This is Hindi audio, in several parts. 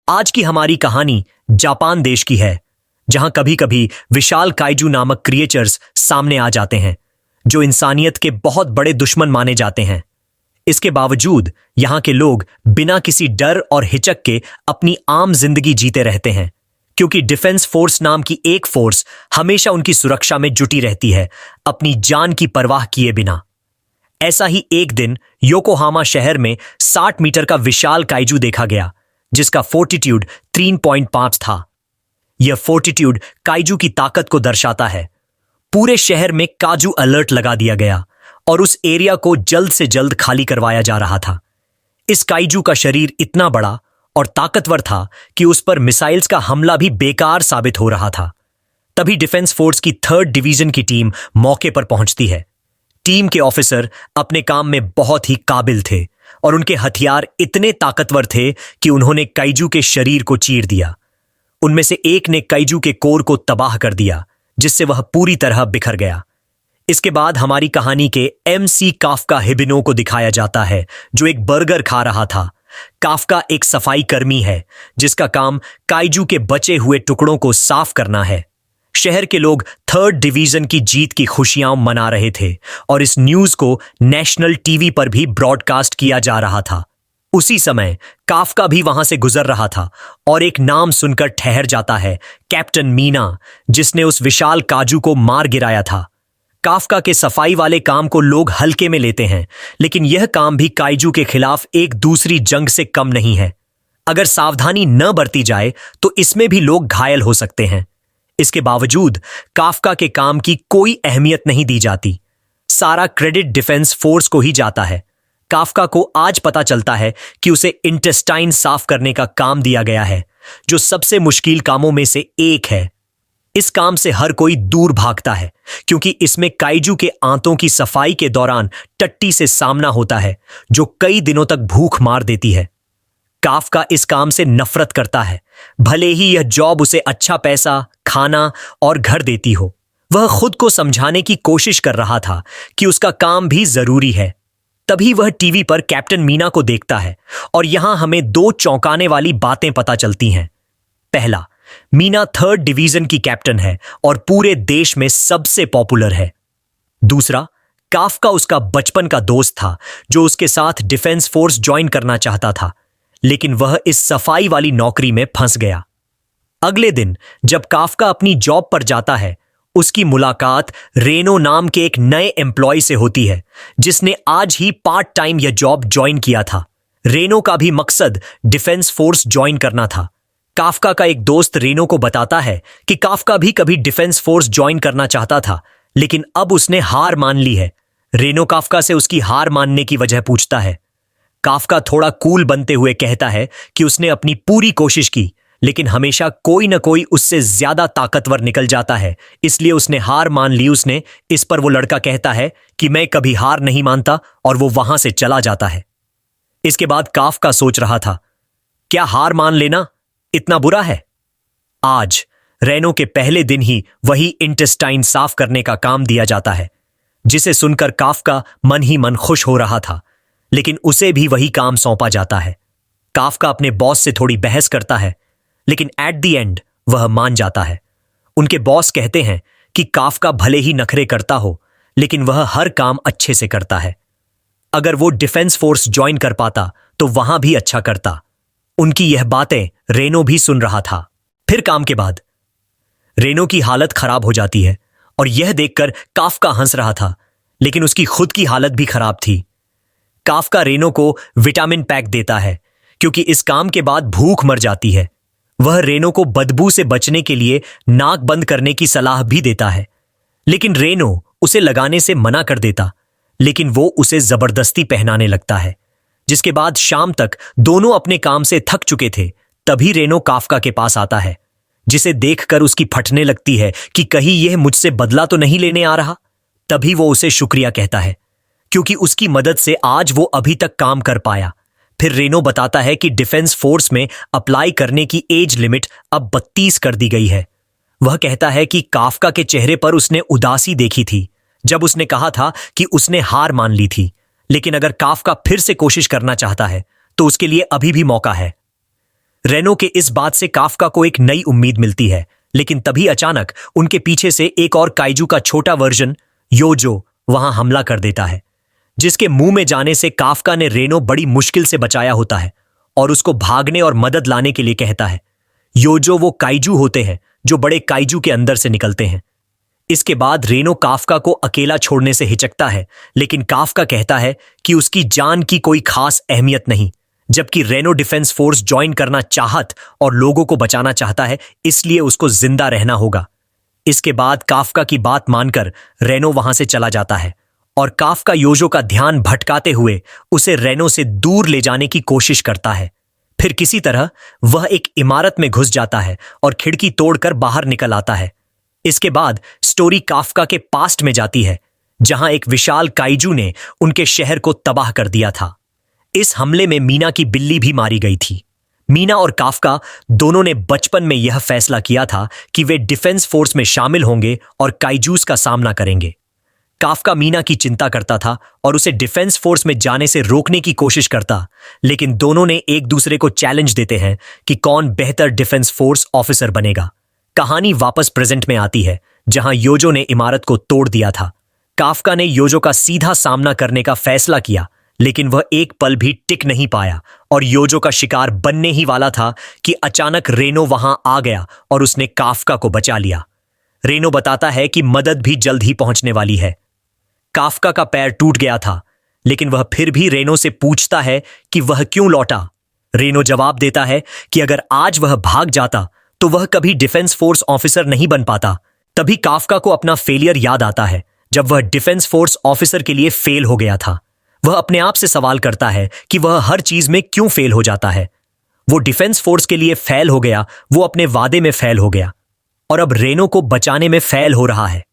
आज की हमारी कहानी जापान देश की है, जहां कभी कभी विशाल काइजू नामक क्रिएचर्स सामने आ जाते हैं जो इंसानियत के बहुत बड़े दुश्मन माने जाते हैं। इसके बावजूद यहां के लोग बिना किसी डर और हिचक के अपनी आम जिंदगी जीते रहते हैं, क्योंकि डिफेंस फोर्स नाम की एक फोर्स हमेशा उनकी सुरक्षा में जुटी रहती है, अपनी जान की परवाह किए बिना। ऐसा ही एक दिन योकोहामा शहर में 60 मीटर का विशाल काइजू देखा गया, जिसका फोर्टिट्यूड 3.5 था। यह फोर्टिट्यूड काइजू की ताकत को दर्शाता है। पूरे शहर में काजू अलर्ट लगा दिया गया और उस एरिया को जल्द से जल्द खाली करवाया जा रहा था। इस काइजू का शरीर इतना बड़ा और ताकतवर था कि उस पर मिसाइल्स का हमला भी बेकार साबित हो रहा था। तभी डिफेंस फोर्स की 3rd डिवीजन की टीम मौके पर पहुंचती है। टीम के ऑफिसर अपने काम में बहुत ही काबिल थे और उनके हथियार इतने ताकतवर थे कि उन्होंने काइजू के शरीर को चीर दिया। उनमें से एक ने काइजू के कोर को तबाह कर दिया, जिससे वह पूरी तरह बिखर गया। इसके बाद हमारी कहानी के MC काफ्का हिबिनो को दिखाया जाता है, जो एक बर्गर खा रहा था। काफ्का एक सफाई कर्मी है जिसका काम काइजू के बचे हुए टुकड़ों को साफ करना है। शहर के लोग 3rd डिवीजन की जीत की खुशियां मना रहे थे और इस न्यूज को नेशनल टीवी पर भी ब्रॉडकास्ट किया जा रहा था। उसी समय काफ्का भी वहां से गुजर रहा था और एक नाम सुनकर ठहर जाता है, कैप्टन मीना, जिसने उस विशाल काजू को मार गिराया था। काफ्का के सफाई वाले काम को लोग हल्के में लेते हैं, लेकिन यह काम भी काइजू के खिलाफ एक दूसरी जंग से कम नहीं है। अगर सावधानी न बरती जाए तो इसमें भी लोग घायल हो सकते हैं। इसके बावजूद काफ्का के काम की कोई अहमियत नहीं दी जाती। सारा क्रेडिट डिफेंस फोर्स को ही जाता है। काफ्का को आज पता चलता है कि उसे इंटेस्टाइन साफ करने का काम दिया गया है, जो सबसे मुश्किल कामों में से एक है। इस काम से हर कोई दूर भागता है, क्योंकि इसमें काइजू के आंतों की सफाई के दौरान टट्टी से सामना होता है, जो कई दिनों तक भूख मार देती है। काफ्का इस काम से नफरत करता है, भले ही यह जॉब उसे अच्छा पैसा, खाना और घर देती हो। वह खुद को समझाने की कोशिश कर रहा था कि उसका काम भी जरूरी है। तभी वह टीवी पर कैप्टन मीना को देखता है और यहां हमें 2 चौंकाने वाली बातें पता चलती हैं। पहला, मीना 3rd डिवीजन की कैप्टन है और पूरे देश में सबसे पॉपुलर है। दूसरा, काफ्का उसका बचपन का दोस्त था जो उसके साथ डिफेंस फोर्स ज्वाइन करना चाहता था, लेकिन वह इस सफाई वाली नौकरी में फंस गया। अगले दिन जब काफ्का अपनी जॉब पर जाता है, उसकी मुलाकात रेनो नाम के एक नए एम्प्लॉय से होती है, जिसने आज ही पार्ट टाइम यह जॉब ज्वाइन किया था। रेनो का भी मकसद डिफेंस फोर्स ज्वाइन करना था। काफ्का का एक दोस्त रेनो को बताता है कि काफ्का भी कभी डिफेंस फोर्स ज्वाइन करना चाहता था, लेकिन अब उसने हार मान ली है। रेनो काफ्का से उसकी हार मानने की वजह पूछता है। काफ्का थोड़ा कूल बनते हुए कहता है कि उसने अपनी पूरी कोशिश की, लेकिन हमेशा कोई न कोई उससे ज्यादा ताकतवर निकल जाता है, इसलिए उसने हार मान ली। उसने इस पर वो लड़का कहता है कि मैं कभी हार नहीं मानता, और वो वहां से चला जाता है। इसके बाद काफ्का सोच रहा था, क्या हार मान लेना इतना बुरा है? आज रेनो के पहले दिन ही वही इंटेस्टाइन साफ करने का काम दिया जाता है, जिसे सुनकर काफ्का मन ही मन खुश हो रहा था, लेकिन उसे भी वही काम सौंपा जाता है। काफ्का अपने बॉस से थोड़ी बहस करता है, लेकिन एट द एंड वह मान जाता है। उनके बॉस कहते हैं कि काफ्का भले ही नखरे करता हो, लेकिन वह हर काम अच्छे से करता है। अगर वो डिफेंस फोर्स ज्वाइन कर पाता तो वहां भी अच्छा करता। उनकी यह बातें रेनो भी सुन रहा था। फिर काम के बाद रेनो की हालत खराब हो जाती है और यह देखकर काफ्का हंस रहा था, लेकिन उसकी खुद की हालत भी खराब थी। काफ्का रेनो को विटामिन पैक देता है, क्योंकि इस काम के बाद भूख मर जाती है। वह रेनो को बदबू से बचने के लिए नाक बंद करने की सलाह भी देता है, लेकिन रेनो उसे लगाने से मना कर देता, लेकिन वो उसे जबरदस्ती पहनाने लगता है। जिसके बाद शाम तक दोनों अपने काम से थक चुके थे। तभी रेनो काफ्का के पास आता है, जिसे देखकर उसकी फटने लगती है कि कहीं यह मुझसे बदला तो नहीं लेने आ रहा। तभी वो उसे शुक्रिया कहता है, क्योंकि उसकी मदद से आज वो अभी तक काम कर पाया। फिर रेनो बताता है कि डिफेंस फोर्स में अप्लाई करने की एज लिमिट अब 32 कर दी गई है। वह कहता है कि काफ्का के चेहरे पर उसने उदासी देखी थी जब उसने कहा था कि उसने हार मान ली थी, लेकिन अगर काफ्का फिर से कोशिश करना चाहता है तो उसके लिए अभी भी मौका है। रेनो के इस बात से काफका को एक नई उम्मीद मिलती है, लेकिन तभी अचानक उनके पीछे से एक और काइजू का छोटा वर्जन योजो वहां हमला कर देता है, जिसके मुंह में जाने से काफका ने रेनो बड़ी मुश्किल से बचाया होता है और उसको भागने और मदद लाने के लिए कहता है। योजो वो काइजू होते हैं जो बड़े काइजू के अंदर से निकलते हैं। इसके बाद रेनो काफका को अकेला छोड़ने से हिचकता है, लेकिन काफका कहता है कि उसकी जान की कोई खास अहमियत नहीं, जबकि रेनो डिफेंस फोर्स ज्वाइन करना चाहत और लोगों को बचाना चाहता है, इसलिए उसको जिंदा रहना होगा। इसके बाद काफका की बात मानकर रेनो वहां से चला जाता है और काफका योजो का ध्यान भटकाते हुए उसे रेनो से दूर ले जाने की कोशिश करता है। फिर किसी तरह वह एक इमारत में घुस जाता है और खिड़की तोड़कर बाहर निकल आता है। इसके बाद स्टोरी काफका के पास्ट में जाती है, जहां एक विशाल काइजू ने उनके शहर को तबाह कर दिया था। इस हमले में मीना की बिल्ली भी मारी गई थी। मीना और काफका दोनों ने बचपन में यह फैसला किया था कि वे डिफेंस फोर्स में शामिल होंगे और काइजूस का सामना करेंगे। काफका मीना की चिंता करता था और उसे डिफेंस फोर्स में जाने से रोकने की कोशिश करता, लेकिन दोनों ने एक दूसरे को चैलेंज देते हैं कि कौन बेहतर डिफेंस फोर्स ऑफिसर बनेगा। कहानी वापस प्रेजेंट में आती है, जहां योजो ने इमारत को तोड़ दिया था। काफका ने योजो का सीधा सामना करने का फैसला किया, लेकिन वह एक पल भी टिक नहीं पाया और योजो का शिकार बनने ही वाला था कि अचानक रेनो वहां आ गया और उसने काफका को बचा लिया। रेनो बताता है कि मदद भी जल्द ही पहुंचने वाली है। काफका का पैर टूट गया था, लेकिन वह फिर भी रेनो से पूछता है कि वह क्यों लौटा। रेनो जवाब देता है कि अगर आज वह भाग जाता तो वह कभी डिफेंस फोर्स ऑफिसर नहीं बन पाता। तभी काफका को अपना फेलियर याद आता है, जब वह डिफेंस फोर्स ऑफिसर के लिए फेल हो गया था। वह अपने आप से सवाल करता है कि वह हर चीज में क्यों फेल हो जाता है। वो डिफेंस फोर्स के लिए फेल हो गया, वो अपने वादे में फेल हो गया और अब रेनो को बचाने में फेल हो रहा है।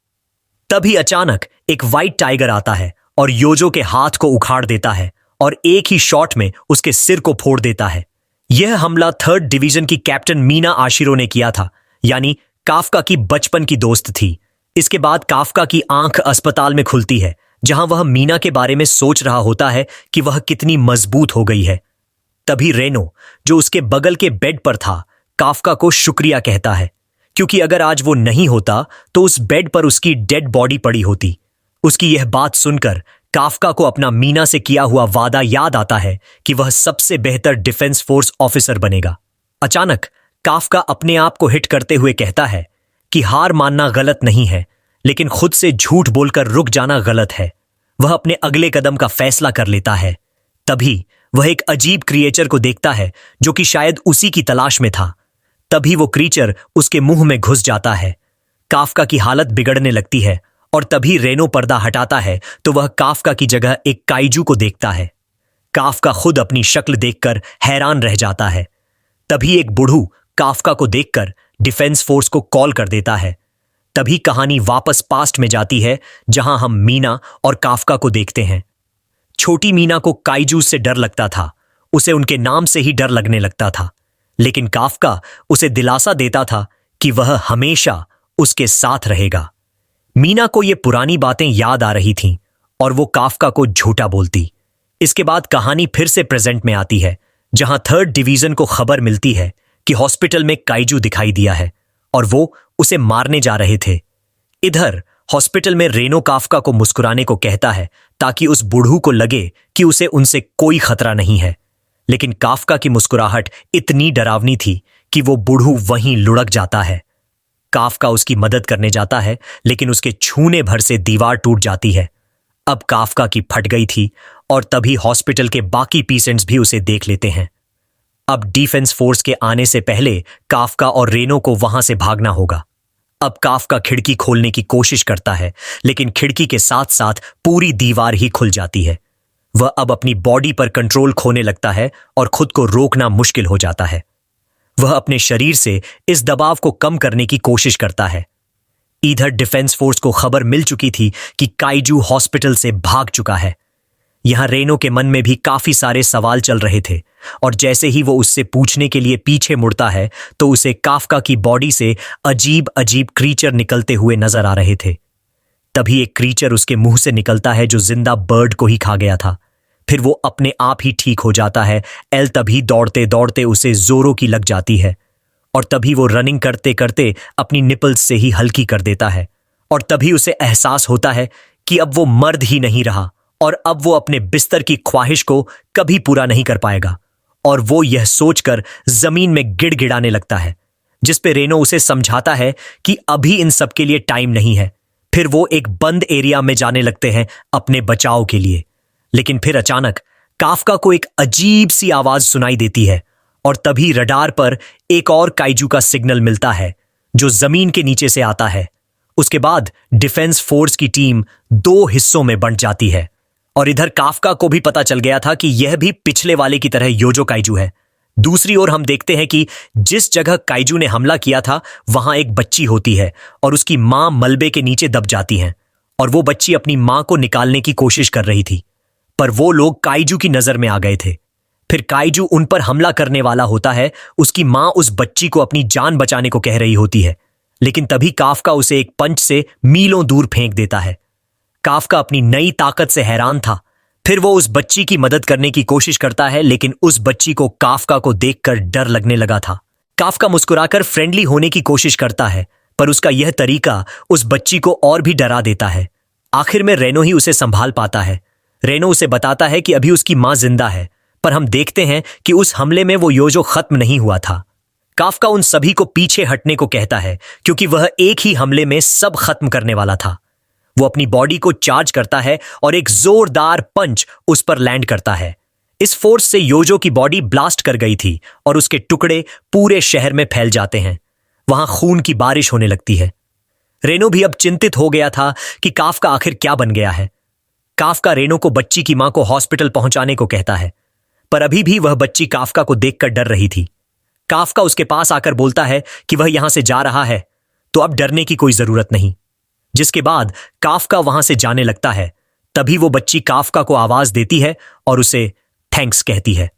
तभी अचानक एक व्हाइट टाइगर आता है और योजो के हाथ को उखाड़ देता है और एक ही शॉट में उसके सिर को फोड़ देता है। यह हमला 3rd डिवीजन की कैप्टन मीना आशिरो ने किया था, यानी काफका की बचपन की दोस्त थी। इसके बाद काफका की आंख अस्पताल में खुलती है, जहां वह मीना के बारे में सोच रहा होता है कि वह कितनी मजबूत हो गई है। तभी रेनो, जो उसके बगल के बेड पर था, काफका को शुक्रिया कहता है, क्योंकि अगर आज वो नहीं होता तो उस बेड पर उसकी डेड बॉडी पड़ी होती। उसकी यह बात सुनकर काफका को अपना मीना से किया हुआ वादा याद आता है कि वह सबसे बेहतर डिफेंस फोर्स ऑफिसर बनेगा। अचानक काफका अपने आप को हिट करते हुए कहता है कि हार मानना गलत नहीं है, लेकिन खुद से झूठ बोलकर रुक जाना गलत है। वह अपने अगले कदम का फैसला कर लेता है। तभी वह एक अजीब क्रिएचर को देखता है, जो कि शायद उसी की तलाश में था। तभी वो क्रीचर उसके मुंह में घुस जाता है। काफका की हालत बिगड़ने लगती है और तभी रेनो पर्दा हटाता है तो वह काफका की जगह एक काइजू को देखता है। काफका खुद अपनी शक्ल देखकर हैरान रह जाता है। तभी एक बुढ़ू काफका को देखकर डिफेंस फोर्स को कॉल कर देता है। तभी कहानी वापस पास्ट में जाती है, जहां हम मीना और काफका को देखते हैं। छोटी मीना को काइजू से डर लगता था, उसे उनके नाम से ही डर लगने लगता था, लेकिन काफका उसे दिलासा देता था कि वह हमेशा उसके साथ रहेगा। मीना को ये पुरानी बातें याद आ रही थीं और वो काफका को झूठा बोलती। इसके बाद कहानी फिर से प्रेजेंट में आती है, जहां 3rd डिवीजन को खबर मिलती है कि हॉस्पिटल में काइजू दिखाई दिया है और वो उसे मारने जा रहे थे। इधर हॉस्पिटल में रेनो काफका को मुस्कुराने को कहता है ताकि उस बूढ़ू को लगे कि उसे उनसे कोई खतरा नहीं है, लेकिन काफका की मुस्कुराहट इतनी डरावनी थी कि वो बूढ़ू वहीं लुढ़क जाता है। काफका उसकी मदद करने जाता है, लेकिन उसके छूने भर से दीवार टूट जाती है। अब काफका की फट गई थी और तभी हॉस्पिटल के बाकी पेशेंट्स भी उसे देख लेते हैं। अब डिफेंस फोर्स के आने से पहले काफका और रेनो को वहां से भागना होगा। अब काफका खिड़की खोलने की कोशिश करता है, लेकिन खिड़की के साथ साथ पूरी दीवार ही खुल जाती है। वह अब अपनी बॉडी पर कंट्रोल खोने लगता है और खुद को रोकना मुश्किल हो जाता है। वह अपने शरीर से इस दबाव को कम करने की कोशिश करता है। इधर डिफेंस फोर्स को खबर मिल चुकी थी कि काइजू हॉस्पिटल से भाग चुका है। यहां रेनो के मन में भी काफी सारे सवाल चल रहे थे और जैसे ही वो उससे पूछने के लिए पीछे मुड़ता है तो उसे काफका की बॉडी से अजीब अजीब क्रीचर निकलते हुए नजर आ रहे थे। तभी एक क्रीचर उसके मुंह से निकलता है जो जिंदा बर्ड को ही खा गया था। फिर वो अपने आप ही ठीक हो जाता है। एल तभी दौड़ते दौड़ते उसे जोरों की लग जाती है और तभी वो रनिंग करते करते अपनी निपल्स से ही हल्की कर देता है और तभी उसे एहसास होता है कि अब वो मर्द ही नहीं रहा और अब वो अपने बिस्तर की ख्वाहिश को कभी पूरा नहीं कर पाएगा। और वो यह सोचकर जमीन में गिड़गिड़ाने लगता है, जिस पे रेनो उसे समझाता है कि अभी इन सब के लिए टाइम नहीं है। फिर वो एक बंद एरिया में जाने लगते हैं अपने बचाव के लिए। लेकिन फिर अचानक काफका को एक अजीब सी आवाज सुनाई देती है और तभी रडार पर एक और काइजू का सिग्नल मिलता है जो जमीन के नीचे से आता है। उसके बाद डिफेंस फोर्स की टीम दो हिस्सों में बंट जाती है और इधर काफका को भी पता चल गया था कि यह भी पिछले वाले की तरह योजो काइजू है। दूसरी ओर हम देखते हैं कि जिस जगह काइजू ने हमला किया था वहां एक बच्ची होती है और उसकी मां मलबे के नीचे दब जाती हैं और वो बच्ची अपनी मां को निकालने की कोशिश कर रही थी, पर वो लोग काइजू की नजर में आ गए थे। फिर काइजू उन पर हमला करने वाला होता है। उसकी मां उस बच्ची को अपनी जान बचाने को कह रही होती है, लेकिन तभी काफका उसे एक पंच से मीलों दूर फेंक देता है। काफका अपनी नई ताकत से हैरान था। फिर वो उस बच्ची की मदद करने की कोशिश करता है, लेकिन उस बच्ची को काफका को देखकर डर लगने लगा था। काफका मुस्कुराकर फ्रेंडली होने की कोशिश करता है, पर उसका यह तरीका उस बच्ची को और भी डरा देता है। आखिर में रेनो ही उसे संभाल पाता है। रेनो उसे बताता है कि अभी उसकी मां जिंदा है, पर हम देखते हैं कि उस हमले में वो योजो खत्म नहीं हुआ था। काफका उन सभी को पीछे हटने को कहता है क्योंकि वह एक ही हमले में सब खत्म करने वाला था। वो अपनी बॉडी को चार्ज करता है और एक जोरदार पंच उस पर लैंड करता है। इस फोर्स से योजो की बॉडी ब्लास्ट कर गई थी और उसके टुकड़े पूरे शहर में फैल जाते हैं। वहां खून की बारिश होने लगती है। रेनो भी अब चिंतित हो गया था कि काफका आखिर क्या बन गया है। काफका रेनो को बच्ची की मां को हॉस्पिटल पहुंचाने को कहता है, पर अभी भी वह बच्ची काफका को देखकर डर रही थी। काफका उसके पास आकर बोलता है कि वह यहां से जा रहा है, तो अब डरने की कोई जरूरत नहीं। जिसके बाद काफका वहां से जाने लगता है। तभी वो बच्ची काफका को आवाज देती है और उसे थैंक्स कहती है।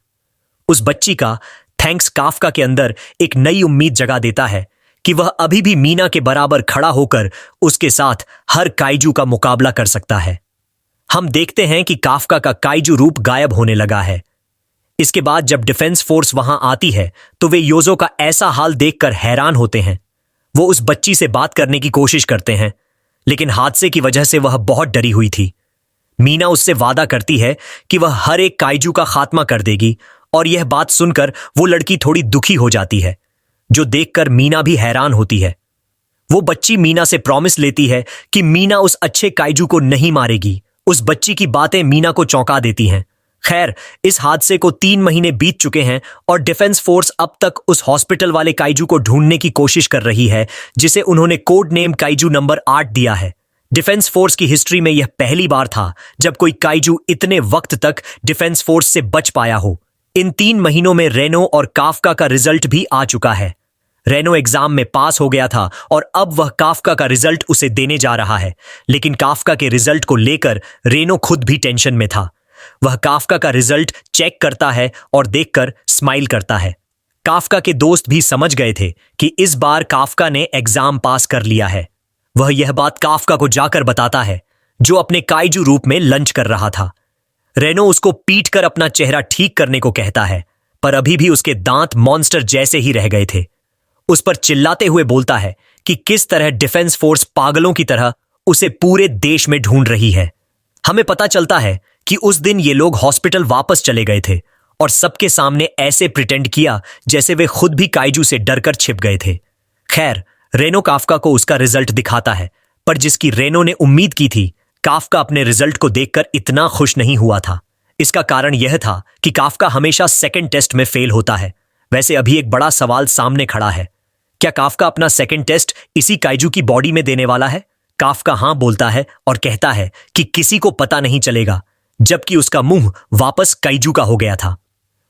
उस बच्ची का थैंक्स काफका के अंदर एक नई उम्मीद जगा देता है कि वह अभी भी मीना के बराबर खड़ा होकर उसके साथ हर काइजू का मुकाबला कर सकता है। हम देखते हैं कि काफका का काइजू रूप गायब होने लगा है। इसके बाद जब डिफेंस फोर्स वहां आती है तो वे योजो का ऐसा हाल देखकर हैरान होते हैं। वो उस बच्ची से बात करने की कोशिश करते हैं, लेकिन हादसे की वजह से वह बहुत डरी हुई थी। मीना उससे वादा करती है कि वह हर एक काइजू का खात्मा कर देगी और यह बात सुनकर वो लड़की थोड़ी दुखी हो जाती है, जो देखकर मीना भी हैरान होती है। वो बच्ची मीना से प्रॉमिस लेती है कि मीना उस अच्छे काइजू को नहीं मारेगी। उस बच्ची की बातें मीना को चौंका देती हैं। खैर, इस हादसे को 3 महीने बीत चुके हैं और डिफेंस फोर्स अब तक उस हॉस्पिटल वाले काइजू को ढूंढने की कोशिश कर रही है, जिसे उन्होंने कोड नेम काइजू नंबर 8 दिया है। डिफेंस फोर्स की हिस्ट्री में यह पहली बार था जब कोई काइजू इतने वक्त तक डिफेंस फोर्स से बच पाया हो। इन 3 महीनों में रेनो और काफका का रिजल्ट भी आ चुका है। रेनो एग्जाम में पास हो गया था और अब वह काफका का रिजल्ट उसे देने जा रहा है, लेकिन काफका के रिजल्ट को लेकर रेनो खुद भी टेंशन में था। वह काफका का रिजल्ट चेक करता है और देखकर स्माइल करता है। काफका के दोस्त भी समझ गए थे कि इस बार काफका ने एग्जाम पास कर लिया है। वह यह बात काफका को जाकर बताता है, जो अपने काइजू रूप में लंच कर रहा था। रेनो उसको पीटकर अपना चेहरा ठीक करने को कहता है, पर अभी भी उसके दांत मॉन्स्टर जैसे ही रह गए थे। उस पर चिल्लाते हुए बोलता है कि किस तरह डिफेंस फोर्स पागलों की तरह उसे पूरे देश में ढूंढ रही है। हमें पता चलता है कि उस दिन ये लोग हॉस्पिटल वापस चले गए थे और सबके सामने ऐसे प्रिटेंड किया जैसे वे खुद भी काइजू से डरकर छिप गए थे। खैर, रेनो काफका को उसका रिजल्ट दिखाता है, पर जिसकी रेनो ने उम्मीद की थी, काफका अपने रिजल्ट को देखकर इतना खुश नहीं हुआ था। इसका कारण यह था कि काफका हमेशा सेकंड टेस्ट में फेल होता है। वैसे अभी एक बड़ा सवाल सामने खड़ा है, क्या काफका अपना सेकंड टेस्ट इसी काइजू की बॉडी में देने वाला है? काफका हां बोलता है और कहता है कि किसी को पता नहीं चलेगा, जबकि उसका मुंह वापस काइजू का हो गया था।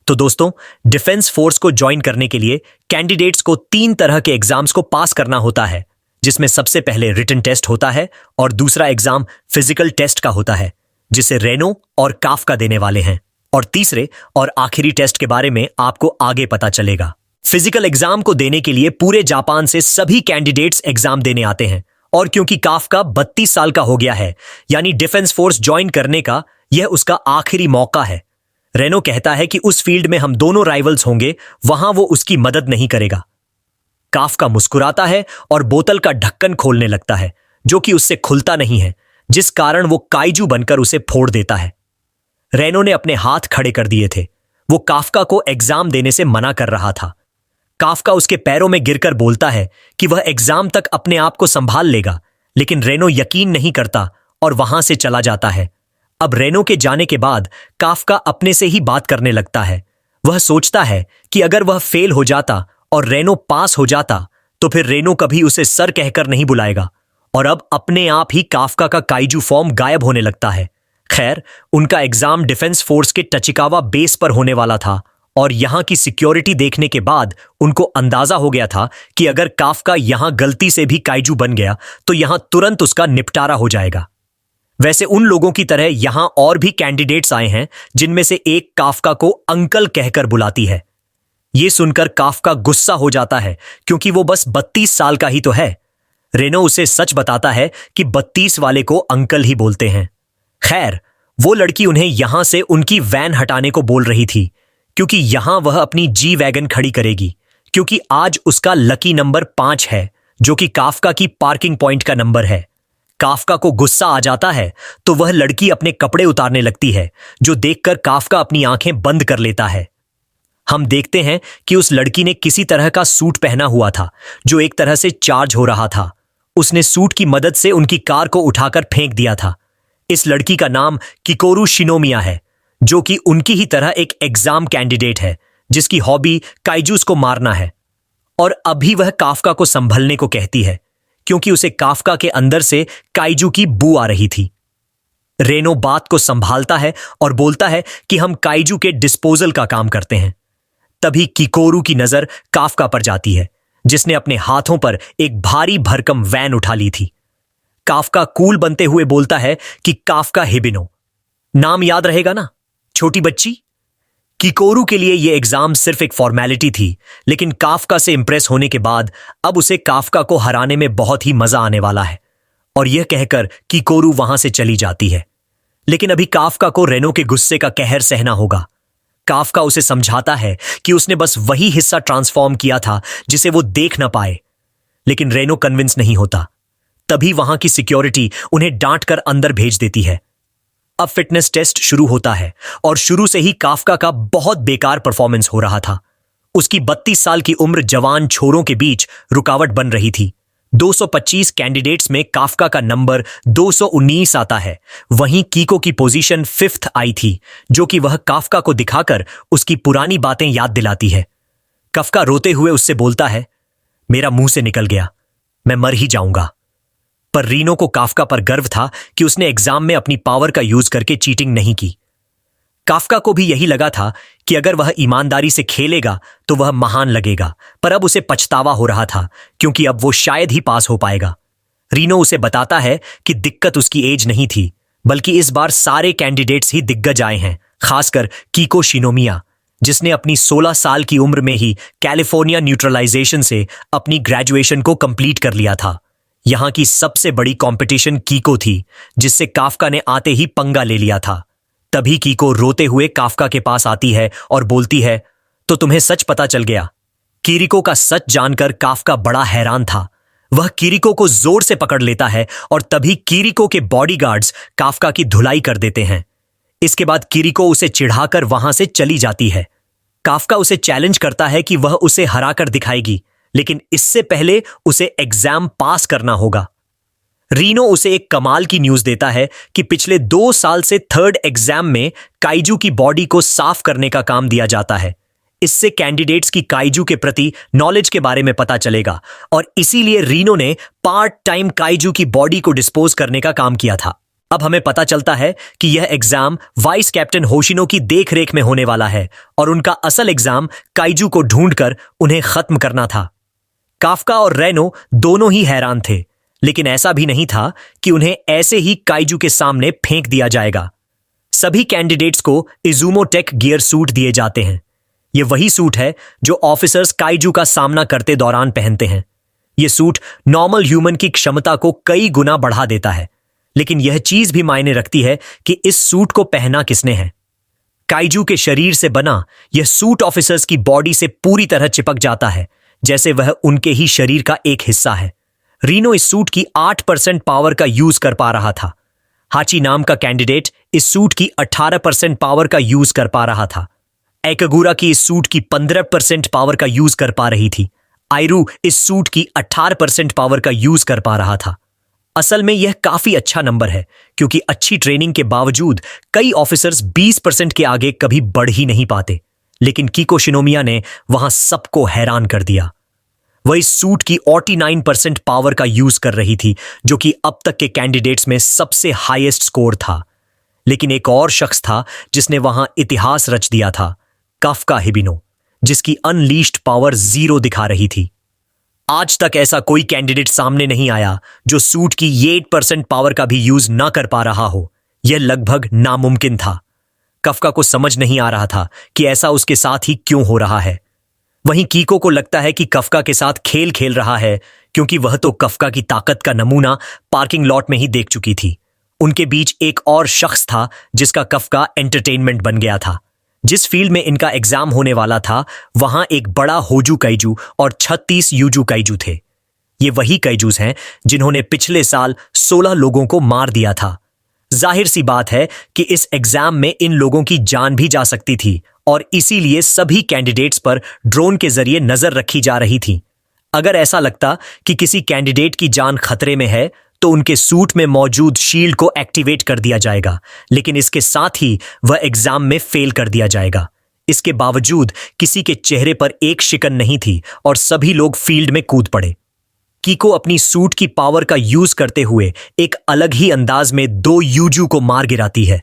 तो दोस्तों, डिफेंस फोर्स को ज्वाइन करने के लिए कैंडिडेट्स को 3 तरह के एग्जाम्स को पास करना होता है, जिसमें सबसे पहले रिटन टेस्ट होता है और दूसरा एग्जाम फिजिकल टेस्ट का होता है, जिसे रेनो और काफका देने वाले हैं, और तीसरे और आखिरी टेस्ट के बारे में आपको आगे पता चलेगा। फिजिकल एग्जाम को देने के लिए पूरे जापान से सभी कैंडिडेट्स एग्जाम देने आते हैं, और क्योंकि काफका 32 साल का हो गया है, यानी डिफेंस फोर्स ज्वाइन करने का यह उसका आखिरी मौका है। रेनो कहता है कि उस फील्ड में हम दोनों राइवल्स होंगे, वहां वो उसकी मदद नहीं करेगा। काफका मुस्कुराता है और बोतल का ढक्कन खोलने लगता है, जो कि उससे खुलता नहीं है, जिस कारण वो काइजू बनकर उसे फोड़ देता है। रेनो ने अपने हाथ खड़े कर दिए थे। वो काफका को एग्जाम देने से मना कर रहा था। काफका उसके पैरों में गिरकर बोलता है कि वह एग्जाम तक अपने आप को संभाल लेगा, लेकिन रेनो यकीन नहीं करता और वहां से चला जाता है। अब रेनो के जाने के बाद काफका अपने से ही बात करने लगता है। वह सोचता है कि अगर वह फेल हो जाता और रेनो पास हो जाता तो फिर रेनो कभी उसे सर कहकर नहीं बुलाएगा, और अब अपने आप ही काफका का काइजू फॉर्म गायब होने लगता है। खैर, उनका एग्जाम डिफेंस फोर्स के टचिकावा बेस पर होने वाला था, और यहां की सिक्योरिटी देखने के बाद उनको अंदाजा हो गया था कि अगर काफका यहां गलती से भी काइजू बन गया तो यहां तुरंत उसका निपटारा हो जाएगा। वैसे उन लोगों की तरह यहां और भी कैंडिडेट्स आए हैं, जिनमें से एक काफका को अंकल कहकर बुलाती है। यह सुनकर काफका गुस्सा हो जाता है, क्योंकि वो बस 32 साल का ही तो है। रेनो उसे सच बताता है कि 32 वाले को अंकल ही बोलते हैं। खैर, वो लड़की उन्हें यहां से उनकी वैन हटाने को बोल रही थी, क्योंकि यहां वह अपनी जी वैगन खड़ी करेगी, क्योंकि आज उसका लकी नंबर 5 है, जो कि काफका की पार्किंग पॉइंट का नंबर है। काफका को गुस्सा आ जाता है तो वह लड़की अपने कपड़े उतारने लगती है, जो देखकर काफका अपनी आंखें बंद कर लेता है। हम देखते हैं कि उस लड़की ने किसी तरह का सूट पहना हुआ था, जो एक तरह से चार्ज हो रहा था। उसने सूट की मदद से उनकी कार को उठाकर फेंक दिया था। इस लड़की का नाम किकोरू शिनोमिया है, जो कि उनकी ही तरह एक एग्जाम कैंडिडेट है, जिसकी हॉबी काइजूस को मारना है। और अभी वह काफका को संभलने को कहती है, क्योंकि उसे काफका के अंदर से काइजू की बू आ रही थी। रेनो बात को संभालता है और बोलता है कि हम काइजू के डिस्पोजल का काम करते हैं। तभी किकोरू की नजर काफका पर जाती है, जिसने अपने हाथों पर एक भारी भरकम वैन उठा ली थी। काफका कूल बनते हुए बोलता है कि काफका हिबिनो, नाम याद रहेगा ना, छोटी बच्ची। किकोरू के लिए यह एग्जाम सिर्फ एक फॉर्मेलिटी थी, लेकिन काफका से इंप्रेस होने के बाद अब उसे काफका को हराने में बहुत ही मजा आने वाला है, और यह कहकर किकोरू वहां से चली जाती है। लेकिन अभी काफका को रेनो के गुस्से का कहर सहना होगा। काफका उसे समझाता है कि उसने बस वही हिस्सा ट्रांसफॉर्म किया था जिसे वो देख ना पाए, लेकिन रेनो कन्विंस नहीं होता। तभी वहां की सिक्योरिटी उन्हें डांटकर अंदर भेज देती है। अब फिटनेस टेस्ट शुरू होता है, और शुरू से ही काफका का बहुत बेकार परफॉर्मेंस हो रहा था। उसकी 32 साल की उम्र जवान छोरों के बीच रुकावट बन रही थी। 225 कैंडिडेट्स में काफका का नंबर 219 आता है। वहीं कीको की पोजीशन 5th आई थी, जो कि वह काफका को दिखाकर उसकी पुरानी बातें याद दिलाती है। काफका रोते हुए उससे बोलता है, मेरा मुंह से निकल गया, मैं मर ही जाऊंगा। पर रीनो को काफका पर गर्व था कि उसने एग्जाम में अपनी पावर का यूज करके चीटिंग नहीं की। काफका को भी यही लगा था कि अगर वह ईमानदारी से खेलेगा तो वह महान लगेगा, पर अब उसे पछतावा हो रहा था, क्योंकि अब वो शायद ही पास हो पाएगा। रीनो उसे बताता है कि दिक्कत उसकी एज नहीं थी, बल्कि इस बार सारे कैंडिडेट्स ही दिग्गज आए हैं, खासकर कीको शिनोमिया, जिसने अपनी 16 साल की उम्र में ही कैलिफोर्निया न्यूट्रलाइजेशन से अपनी ग्रेजुएशन को कंप्लीट कर लिया था। यहां की सबसे बड़ी कंपटीशन कीको थी, जिससे काफका ने आते ही पंगा ले लिया था। तभी कीको रोते हुए काफका के पास आती है और बोलती है, तो तुम्हें सच पता चल गया। किरिको का सच जानकर काफका बड़ा हैरान था। वह किरिको को जोर से पकड़ लेता है, और तभी किरिको के बॉडीगार्ड्स काफका की धुलाई कर देते हैं। इसके बाद किरिको उसे चिढ़ाकर वहां से चली जाती है। काफका उसे चैलेंज करता है कि वह उसे हराकर दिखाएगी, लेकिन इससे पहले उसे एग्जाम पास करना होगा। रीनो उसे एक कमाल की न्यूज देता है कि पिछले 2 साल से 3rd एग्जाम में काइजू की बॉडी को साफ करने का काम दिया जाता है। इससे कैंडिडेट्स की काइजू के प्रति नॉलेज के बारे में पता चलेगा, और इसीलिए रीनो ने पार्ट टाइम काइजू की बॉडी को डिस्पोज करने का काम किया था। अब हमें पता चलता है कि यह एग्जाम वाइस कैप्टन होशिनो की देखरेख में होने वाला है, और उनका असल एग्जाम काइजू को ढूंढकर उन्हें खत्म करना था। काफका और रेनो दोनों ही हैरान थे, लेकिन ऐसा भी नहीं था कि उन्हें ऐसे ही काइजू के सामने फेंक दिया जाएगा। सभी कैंडिडेट्स को इजुमोटेक गियर सूट दिए जाते हैं। यह वही सूट है जो ऑफिसर्स काइजू का सामना करते दौरान पहनते हैं। यह सूट नॉर्मल ह्यूमन की क्षमता को कई गुना बढ़ा देता है, लेकिन यह चीज भी मायने रखती है कि इस सूट को पहना किसने है। काइजू के शरीर से बना यह सूट ऑफिसर्स की बॉडी से पूरी तरह चिपक जाता है, जैसे वह उनके ही शरीर का एक हिस्सा है। रीनो इस सूट की 8% पावर का यूज कर पा रहा था। हाची नाम का कैंडिडेट इस सूट की 18% पावर का यूज कर पा रहा था। एकागुरा की इस सूट की 15% पावर का यूज कर पा रही थी। आयरू इस सूट की 18% पावर का यूज कर पा रहा था। असल में यह काफी अच्छा नंबर है, क्योंकि अच्छी ट्रेनिंग के बावजूद कई ऑफिसर्स 20% के आगे कभी बढ़ ही नहीं पाते। लेकिन कीको शिनोमिया ने वहां सबको हैरान कर दिया। वह इस सूट की 49% पावर का यूज कर रही थी, जो कि अब तक के कैंडिडेट्स में सबसे हाईएस्ट स्कोर था। लेकिन एक और शख्स था जिसने वहां इतिहास रच दिया था, काफका हिबिनो, जिसकी अनलीश्ड पावर 0 दिखा रही थी। आज तक ऐसा कोई कैंडिडेट सामने नहीं आया जो सूट की 8% पावर का भी यूज ना कर पा रहा हो। यह लगभग नामुमकिन था। काफका को समझ नहीं आ रहा था कि ऐसा उसके साथ ही क्यों हो रहा है। वहीं कीको को लगता है कि काफका के साथ खेल खेल रहा है, क्योंकि वह तो काफका की ताकत का नमूना पार्किंग लॉट में ही देख चुकी थी। उनके बीच एक और शख्स था जिसका काफका एंटरटेनमेंट बन गया था। जिस फील्ड में इनका एग्जाम होने वाला था, वहां एक बड़ा होजू काइजू और 36 यूजू काइजू थे। ये वही काइजूस हैं जिन्होंने पिछले साल 16 लोगों को मार दिया था। जाहिर सी बात है कि इस एग्जाम में इन लोगों की जान भी जा सकती थी, और इसीलिए सभी कैंडिडेट्स पर ड्रोन के जरिए नजर रखी जा रही थी। अगर ऐसा लगता कि किसी कैंडिडेट की जान खतरे में है, तो उनके सूट में मौजूद शील्ड को एक्टिवेट कर दिया जाएगा, लेकिन इसके साथ ही वह एग्जाम में फेल कर दिया जाएगा। इसके बावजूद किसी के चेहरे पर एक शिकन नहीं थी और सभी लोग फील्ड में कूद पड़े। कीको अपनी सूट की पावर का यूज करते हुए एक अलग ही अंदाज में 2 यूजू को मार गिराती है।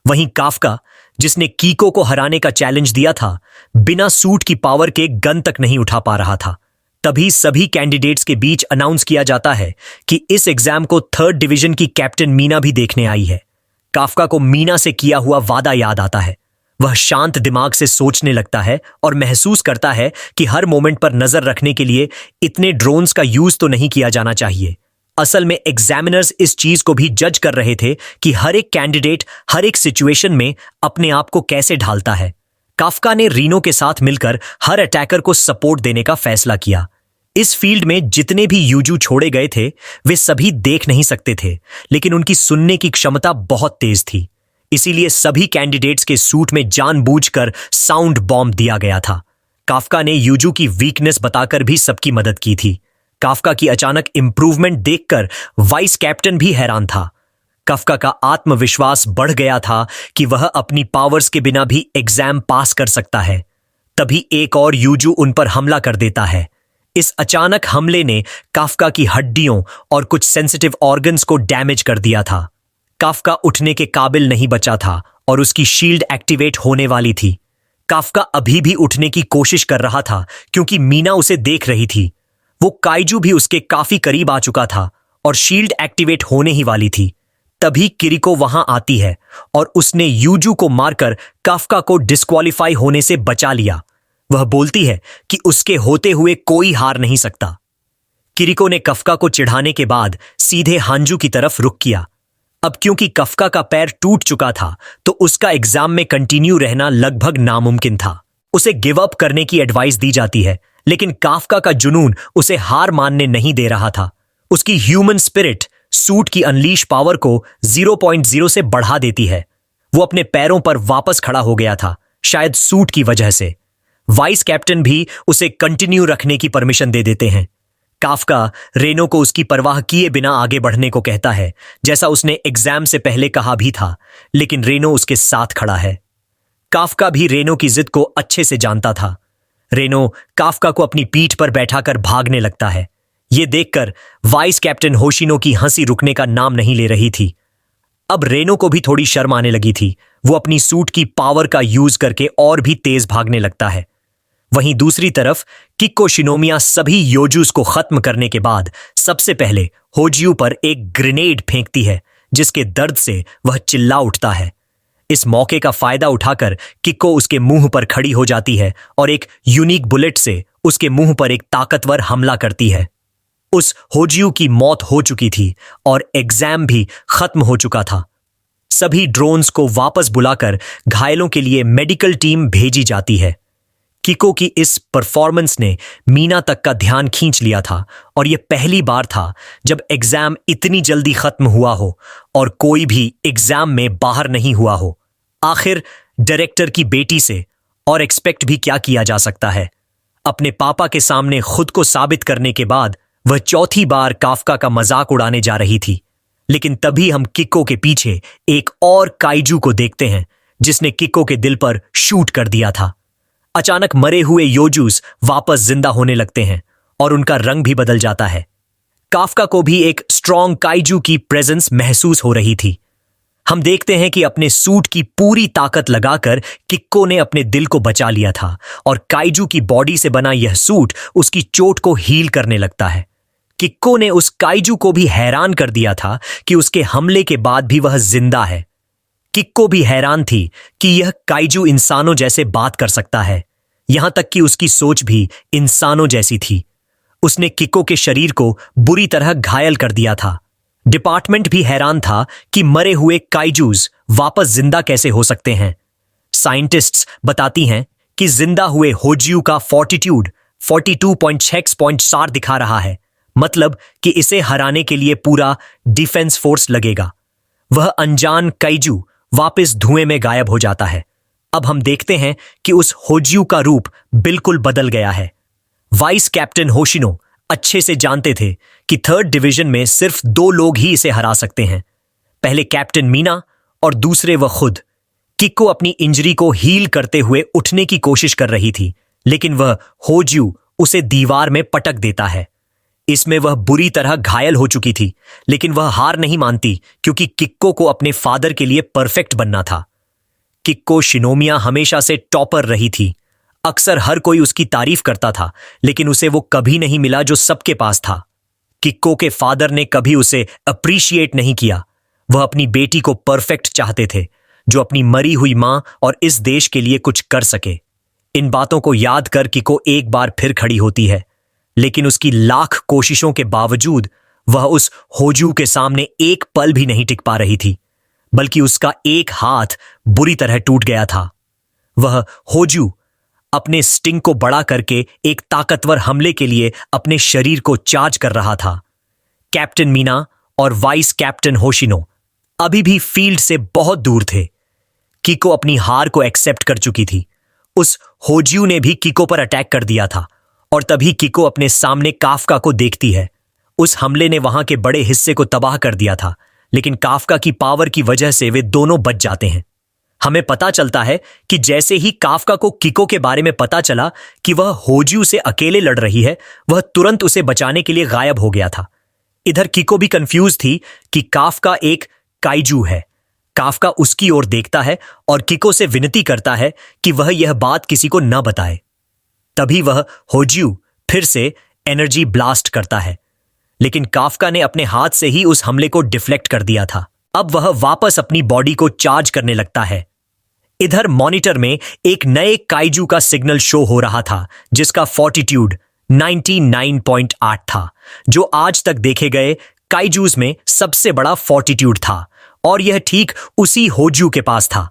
वहीं काफका, जिसने कीको को हराने का चैलेंज दिया था, बिना सूट की पावर के गन तक नहीं उठा पा रहा था। तभी सभी कैंडिडेट्स के बीच अनाउंस किया जाता है कि इस एग्जाम को 3rd डिवीजन की कैप्टन मीना भी देखने आई है। काफका को मीना से किया हुआ वादा याद आता है। वह शांत दिमाग से सोचने लगता है और महसूस करता है कि हर मोमेंट पर नजर रखने के लिए इतने ड्रोन्स का यूज तो नहीं किया जाना चाहिए। असल में एग्जामिनर्स इस चीज को भी जज कर रहे थे कि हर एक कैंडिडेट हर एक सिचुएशन में अपने आप को कैसे ढालता है। काफका ने रीनो के साथ मिलकर हर अटैकर को सपोर्ट देने का फैसला किया। इस फील्ड में जितने भी यूजू छोड़े गए थे, वे सभी देख नहीं सकते थे, लेकिन उनकी सुनने की क्षमता बहुत तेज थी। इसीलिए सभी कैंडिडेट्स के सूट में जानबूझकर साउंड बॉम्ब दिया गया था। काफका ने यूजू की वीकनेस बताकर भी सबकी मदद की थी। काफका की अचानक इंप्रूवमेंट देखकर वाइस कैप्टन भी हैरान था। काफका का आत्मविश्वास बढ़ गया था कि वह अपनी पावर्स के बिना भी एग्जाम पास कर सकता है। तभी एक और यूजू उन पर हमला कर देता है। इस अचानक हमले ने काफका की हड्डियों और कुछ सेंसिटिव ऑर्गन्स को डैमेज कर दिया था। काफका उठने के काबिल नहीं बचा था और उसकी शील्ड एक्टिवेट होने वाली थी। काफका अभी भी उठने की कोशिश कर रहा था, क्योंकि मीना उसे देख रही थी। वो काइजू भी उसके काफी करीब आ चुका था और शील्ड एक्टिवेट होने ही वाली थी। तभी किरिको वहां आती है और उसने यूजू को मारकर काफका को डिस्क्वालीफाई होने से बचा लिया। वह बोलती है कि उसके होते हुए कोई हार नहीं सकता। किरिको ने काफका को चिढ़ाने के बाद सीधे हांजू की तरफ रुख किया। अब क्योंकि काफका का पैर टूट चुका था, तो उसका एग्जाम में कंटिन्यू रहना लगभग नामुमकिन था। उसे गिव अप करने की एडवाइस दी जाती है, लेकिन काफका का जुनून उसे हार मानने नहीं दे रहा था। उसकी ह्यूमन स्पिरिट सूट की अनलीश पावर को 0.0 से बढ़ा देती है। वो अपने पैरों पर वापस खड़ा हो गया था, शायद सूट की वजह से। वाइस कैप्टन भी उसे कंटिन्यू रखने की परमिशन दे देते हैं। काफका रेनो को उसकी परवाह किए बिना आगे बढ़ने को कहता है, जैसा उसने एग्जाम से पहले कहा भी था, लेकिन रेनो उसके साथ खड़ा है। काफका भी रेनो की जिद को अच्छे से जानता था। रेनो काफका को अपनी पीठ पर बैठाकर भागने लगता है। यह देखकर वाइस कैप्टन होशिनो की हंसी रुकने का नाम नहीं ले रही थी। अब रेनो को भी थोड़ी शर्म आने लगी थी। वो अपनी सूट की पावर का यूज करके और भी तेज भागने लगता है। वहीं दूसरी तरफ किक्को शिनोमिया सभी योजूस को खत्म करने के बाद सबसे पहले होजियू पर एक ग्रेनेड फेंकती है, जिसके दर्द से वह चिल्ला उठता है। इस मौके का फायदा उठाकर किक्को उसके मुंह पर खड़ी हो जाती है और एक यूनिक बुलेट से उसके मुंह पर एक ताकतवर हमला करती है। उस होजियो की मौत हो चुकी थी और एग्जाम भी खत्म हो चुका था। सभी ड्रोन्स को वापस बुलाकर घायलों के लिए मेडिकल टीम भेजी जाती है। किको की इस परफॉर्मेंस ने मीना तक का ध्यान खींच लिया था और यह पहली बार था जब एग्जाम इतनी जल्दी खत्म हुआ हो और कोई भी एग्जाम में बाहर नहीं हुआ हो। आखिर डायरेक्टर की बेटी से और एक्सपेक्ट भी क्या किया जा सकता है। अपने पापा के सामने खुद को साबित करने के बाद वह चौथी बार काफका का मजाक उड़ाने जा रही थी। लेकिन तभी हम किको के पीछे एक और काइजू को देखते हैं जिसने किको के दिल पर शूट कर दिया था। अचानक मरे हुए योजूस वापस जिंदा होने लगते हैं और उनका रंग भी बदल जाता है। काफका को भी एक स्ट्रॉन्ग काइजू की प्रेजेंस महसूस हो रही थी। हम देखते हैं कि अपने सूट की पूरी ताकत लगाकर किक्को ने अपने दिल को बचा लिया था और काइजू की बॉडी से बना यह सूट उसकी चोट को हील करने लगता है। किक्को ने उस काइजू को भी हैरान कर दिया था कि उसके हमले के बाद भी वह जिंदा है। किक्को भी हैरान थी कि यह काइजू इंसानों जैसे बात कर सकता है, यहां तक कि उसकी सोच भी इंसानों जैसी थी। उसने किक्को के शरीर को बुरी तरह घायल कर दिया था। डिपार्टमेंट भी हैरान था कि मरे हुए काइजूज वापस जिंदा कैसे हो सकते हैं। साइंटिस्ट्स बताती हैं कि जिंदा हुए होजियो का फॉर्टिट्यूड 42.6 दिखा रहा है, मतलब कि इसे हराने के लिए पूरा डिफेंस फोर्स लगेगा। वह अनजान काइजू वापस धुएं में गायब हो जाता है। अब हम देखते हैं कि उस होजियो का रूप बिल्कुल बदल गया है। वाइस कैप्टन होशिनो अच्छे से जानते थे कि 3rd डिवीजन में सिर्फ 2 लोग ही इसे हरा सकते हैं, पहले कैप्टन मीना और दूसरे वह खुद। किक्को अपनी इंजरी को हील करते हुए उठने की कोशिश कर रही थी, लेकिन वह होजियो उसे दीवार में पटक देता है। इसमें वह बुरी तरह घायल हो चुकी थी, लेकिन वह हार नहीं मानती क्योंकि किक्को को अपने फादर के लिए परफेक्ट बनना था। किक्को शिनोमिया हमेशा से टॉपर रही थी। अक्सर हर कोई उसकी तारीफ करता था, लेकिन उसे वो कभी नहीं मिला जो सबके पास था। किक्को के फादर ने कभी उसे अप्रिशिएट नहीं किया। वह अपनी बेटी को परफेक्ट चाहते थे, जो अपनी मरी हुई मां और इस देश के लिए कुछ कर सके। इन बातों को याद कर किक्को एक बार फिर खड़ी होती है, लेकिन उसकी लाख कोशिशों के बावजूद वह उस होजू के सामने एक पल भी नहीं टिक पा रही थी, बल्कि उसका एक हाथ बुरी तरह टूट गया था। वह होजू अपने स्टिंग को बड़ा करके एक ताकतवर हमले के लिए अपने शरीर को चार्ज कर रहा था। कैप्टन मीना और वाइस कैप्टन होशिनो अभी भी फील्ड से बहुत दूर थे। किको अपनी हार को एक्सेप्ट कर चुकी थी। उस होजियो ने भी किको पर अटैक कर दिया था और तभी किको अपने सामने काफका को देखती है। उस हमले ने वहां के बड़े हिस्से को तबाह कर दिया था, लेकिन काफका की पावर की वजह से वे दोनों बच जाते हैं। हमें पता चलता है कि जैसे ही काफका को किको के बारे में पता चला कि वह होजियो से अकेले लड़ रही है, वह तुरंत उसे बचाने के लिए गायब हो गया था। इधर किको भी कंफ्यूज थी कि काफका एक काइजू है। काफका उसकी ओर देखता है और किको से विनती करता है कि वह यह बात किसी को न बताए। तभी वह होजियो फिर से एनर्जी ब्लास्ट करता है, लेकिन काफका ने अपने हाथ से ही उस हमले को डिफ्लेक्ट कर दिया था। अब वह वापस अपनी बॉडी को चार्ज करने लगता है। इधर मॉनिटर में एक नए काइजू का सिग्नल शो हो रहा था, जिसका फॉर्टिट्यूड 99.8 था, जो आज तक देखे गए काइजूज में सबसे बड़ा फॉर्टिट्यूड था, और यह ठीक उसी होजियो के पास था।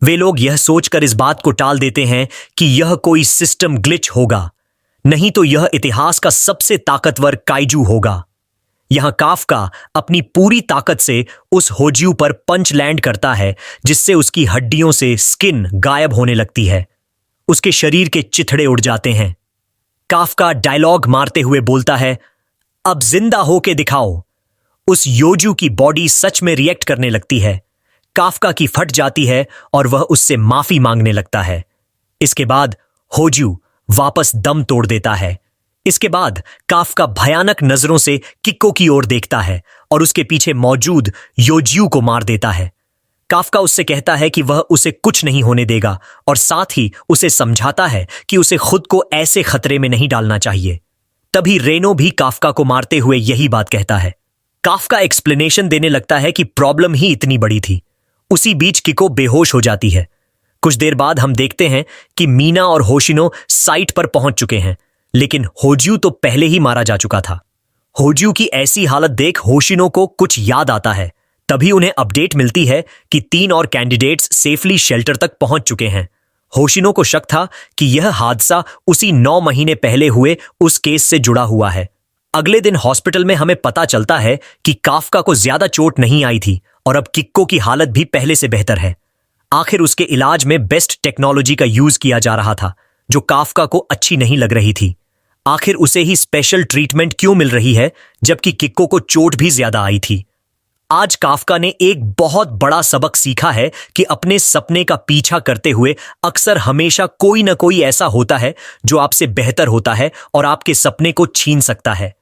वे लोग यह सोचकर इस बात को टाल देते हैं कि यह कोई सिस्टम ग्लिच होगा, नहीं तो यह इतिहास का सबसे ताकतवर काइजू होगा। यहां काफका अपनी पूरी ताकत से उस होजियो पर पंच लैंड करता है, जिससे उसकी हड्डियों से स्किन गायब होने लगती है। उसके शरीर के चिथड़े उड़ जाते हैं। काफका डायलॉग मारते हुए बोलता है, अब जिंदा होके दिखाओ। उस योजू की बॉडी सच में रिएक्ट करने लगती है। काफका की फट जाती है और वह उससे माफी मांगने लगता है। इसके बाद होजियो वापस दम तोड़ देता है। इसके बाद काफका भयानक नजरों से किक्को की ओर देखता है और उसके पीछे मौजूद योजियो को मार देता है। काफका उससे कहता है कि वह उसे कुछ नहीं होने देगा और साथ ही उसे समझाता है कि उसे खुद को ऐसे खतरे में नहीं डालना चाहिए। तभी रेनो भी काफका को मारते हुए यही बात कहता है। काफका एक्सप्लेनेशन देने लगता है कि प्रॉब्लम ही इतनी बड़ी थी। उसी बीच किको बेहोश हो जाती है। कुछ देर बाद हम देखते हैं कि मीना और होशिनो साइट पर पहुंच चुके हैं, लेकिन होजियो तो पहले ही मारा जा चुका था। होजू की ऐसी हालत देख होशिनो को कुछ याद आता है। तभी उन्हें अपडेट मिलती है कि 3 और कैंडिडेट्स सेफली शेल्टर तक पहुंच चुके हैं। होशिनो को शक था कि यह हादसा उसी 9 महीने पहले हुए उस केस से जुड़ा हुआ है। अगले दिन हॉस्पिटल में हमें पता चलता है कि काफका को ज्यादा चोट नहीं आई थी और अब किक्को की हालत भी पहले से बेहतर है। आखिर उसके इलाज में बेस्ट टेक्नोलॉजी का यूज किया जा रहा था, जो काफका को अच्छी नहीं लग रही थी। आखिर उसे ही स्पेशल ट्रीटमेंट क्यों मिल रही है, जबकि किक्को को चोट भी ज्यादा आई थी। आज काफका ने एक बहुत बड़ा सबक सीखा है कि अपने सपने का पीछा करते हुए अक्सर हमेशा कोई ना कोई ऐसा होता है जो आपसे बेहतर होता है और आपके सपने को छीन सकता है।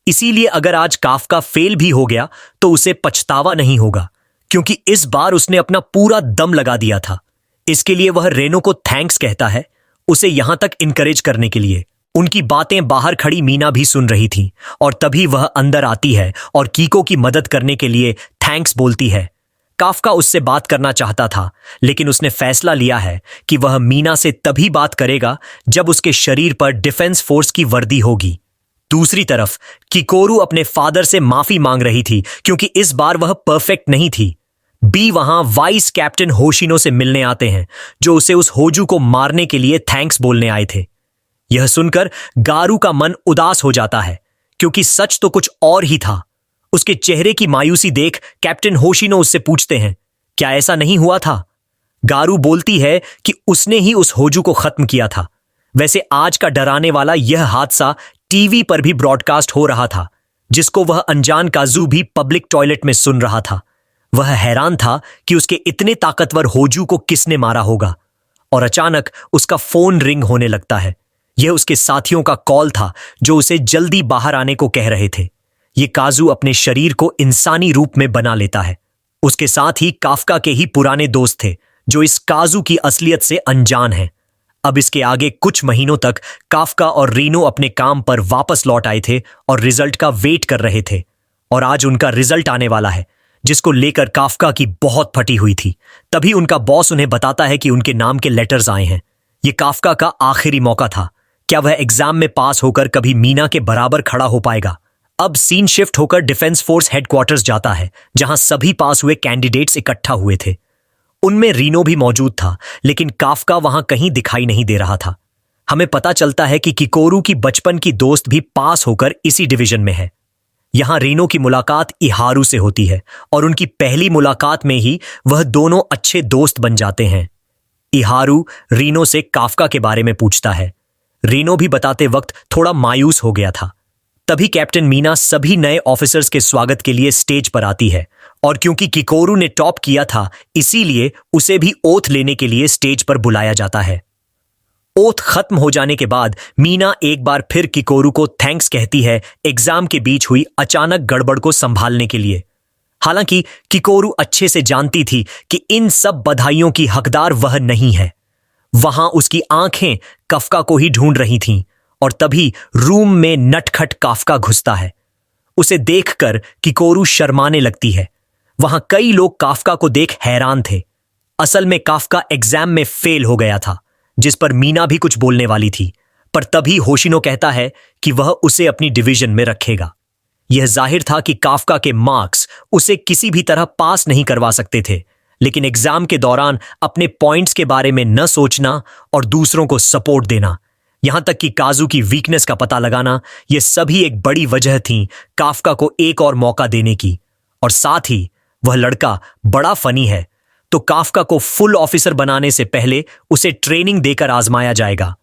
इसीलिए अगर आज काफका फेल भी हो गया तो उसे पछतावा नहीं होगा, क्योंकि इस बार उसने अपना पूरा दम लगा दिया था। इसके लिए वह रेनो को थैंक्स कहता है, उसे यहां तक इनकरेज करने के लिए। उनकी बातें बाहर खड़ी मीना भी सुन रही थी और तभी वह अंदर आती है और कीको की मदद करने के लिए थैंक्स बोलती है। काफका उससे बात करना चाहता था, लेकिन उसने फैसला लिया है कि वह मीना से तभी बात करेगा जब उसके शरीर पर डिफेंस फोर्स की वर्दी होगी। दूसरी तरफ किकोरू अपने फादर से माफी मांग रही थी, क्योंकि इस बार वह परफेक्ट नहीं थी। बी वहां वाइस कैप्टन होशिनो से मिलने आते हैं, जो उसे उस होजू को मारने के लिए थैंक्स बोलने आए थे। यह सुनकर गारू का मन उदास हो जाता है, क्योंकि सच तो कुछ और ही था। उसके चेहरे की मायूसी देख कैप्टन होशिनो उससे पूछते हैं, क्या ऐसा नहीं हुआ था? गारू बोलती है कि उसने ही उस होजू को खत्म किया था। वैसे आज का डराने वाला यह हादसा टीवी पर भी ब्रॉडकास्ट हो रहा था, जिसको वह अनजान काजू भी पब्लिक टॉयलेट में सुन रहा था। वह हैरान था कि उसके इतने ताकतवर होजू को किसने मारा होगा, और अचानक उसका फोन रिंग होने लगता है। यह उसके साथियों का कॉल था, जो उसे जल्दी बाहर आने को कह रहे थे। ये काजू अपने शरीर को इंसानी रूप में बना लेता है। उसके साथ ही काफका के ही पुराने दोस्त थे, जो इस काजू की असलियत से अनजान हैं। अब इसके आगे कुछ महीनों तक काफका और रीनो अपने काम पर वापस लौट आए थे और रिजल्ट का वेट कर रहे थे। और आज उनका रिजल्ट आने वाला है, जिसको लेकर काफका की बहुत फटी हुई थी। तभी उनका बॉस उन्हें बताता है कि उनके नाम के लेटर्स आए हैं। ये काफका का आखिरी मौका था। क्या वह एग्जाम में पास होकर कभी मीना के बराबर खड़ा हो पाएगा? अब सीन शिफ्ट होकर डिफेंस फोर्स हेडक्वार्टर्स जाता है, जहां सभी पास हुए कैंडिडेट्स इकट्ठा हुए थे। उनमें रीनो भी मौजूद था, लेकिन काफका वहां कहीं दिखाई नहीं दे रहा था। हमें पता चलता है कि किकोरू की बचपन की दोस्त भी पास होकर इसी डिवीजन में है। यहां रीनो की मुलाकात इहारू से होती है और उनकी पहली मुलाकात में ही वह दोनों अच्छे दोस्त बन जाते हैं। इहारू रीनो से काफका के बारे में पूछता है। रीनो भी बताते वक्त थोड़ा मायूस हो गया था। तभी कैप्टन मीना सभी नए ऑफिसर्स के स्वागत के लिए स्टेज पर आती है, और क्योंकि किकोरू ने टॉप किया था, इसीलिए उसे भी ओथ लेने के लिए स्टेज पर बुलाया जाता है। ओथ खत्म हो जाने के बाद मीना एक बार फिर किकोरू को थैंक्स कहती है एग्जाम के बीच हुई अचानक गड़बड़ को संभालने के लिए। हालांकि किकोरू अच्छे से जानती थी कि इन सब बधाइयों की हकदार वह नहीं है। वहां उसकी आंखें काफका को ही ढूंढ रही थीं, और तभी रूम में नटखट काफका घुसता है। उसे देखकर किकोरू शर्माने लगती है। वहां कई लोग काफका को देख हैरान थे। असल में काफका एग्जाम में फेल हो गया था, जिस पर मीना भी कुछ बोलने वाली थी, पर तभी होशिनो कहता है कि वह उसे अपनी डिवीजन में रखेगा। यह जाहिर था कि काफका के मार्क्स उसे किसी भी तरह पास नहीं करवा सकते थे, लेकिन एग्जाम के दौरान अपने पॉइंट्स के बारे में न सोचना और दूसरों को सपोर्ट देना, यहां तक कि काजू की वीकनेस का पता लगाना, ये सभी एक बड़ी वजह थी काफका को एक और मौका देने की। और साथ ही वह लड़का बड़ा फनी है, तो काफका को फुल ऑफिसर बनाने से पहले उसे ट्रेनिंग देकर आजमाया जाएगा,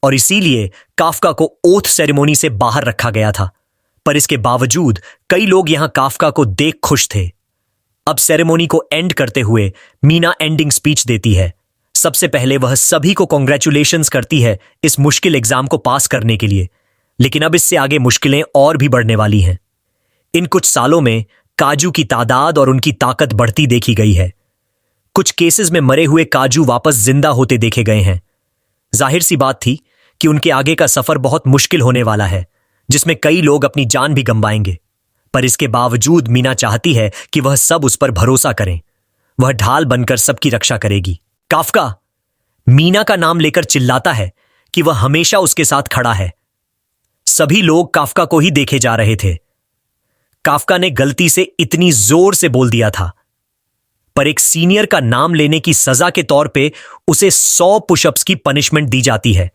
और इसीलिए काफका को ओथ सेरेमनी से बाहर रखा गया था। पर इसके बावजूद कई लोग यहां काफका को देख खुश थे। अब सेरेमनी को एंड करते हुए मीना एंडिंग स्पीच देती है। सबसे पहले वह सभी को कॉन्ग्रेचुलेशंस करती है इस मुश्किल एग्जाम को पास करने के लिए, लेकिन अब इससे आगे मुश्किलें और भी बढ़ने वाली हैं। इन कुछ सालों में काजू की तादाद और उनकी ताकत बढ़ती देखी गई है। कुछ केसेस में मरे हुए काजू वापस जिंदा होते देखे गए हैं। जाहिर सी बात थी कि उनके आगे का सफर बहुत मुश्किल होने वाला है, जिसमें कई लोग अपनी जान भी गंवाएंगे। पर इसके बावजूद मीना चाहती है कि वह सब उस पर भरोसा करें। वह ढाल बनकर सबकी रक्षा करेगी। काफका मीना का नाम लेकर चिल्लाता है कि वह हमेशा उसके साथ खड़ा है। सभी लोग काफका को ही देखे जा रहे थे। काफका ने गलती से इतनी जोर से बोल दिया था, पर एक सीनियर का नाम लेने की सजा के तौर पे उसे 100 पुशअप्स की पनिशमेंट दी जाती है।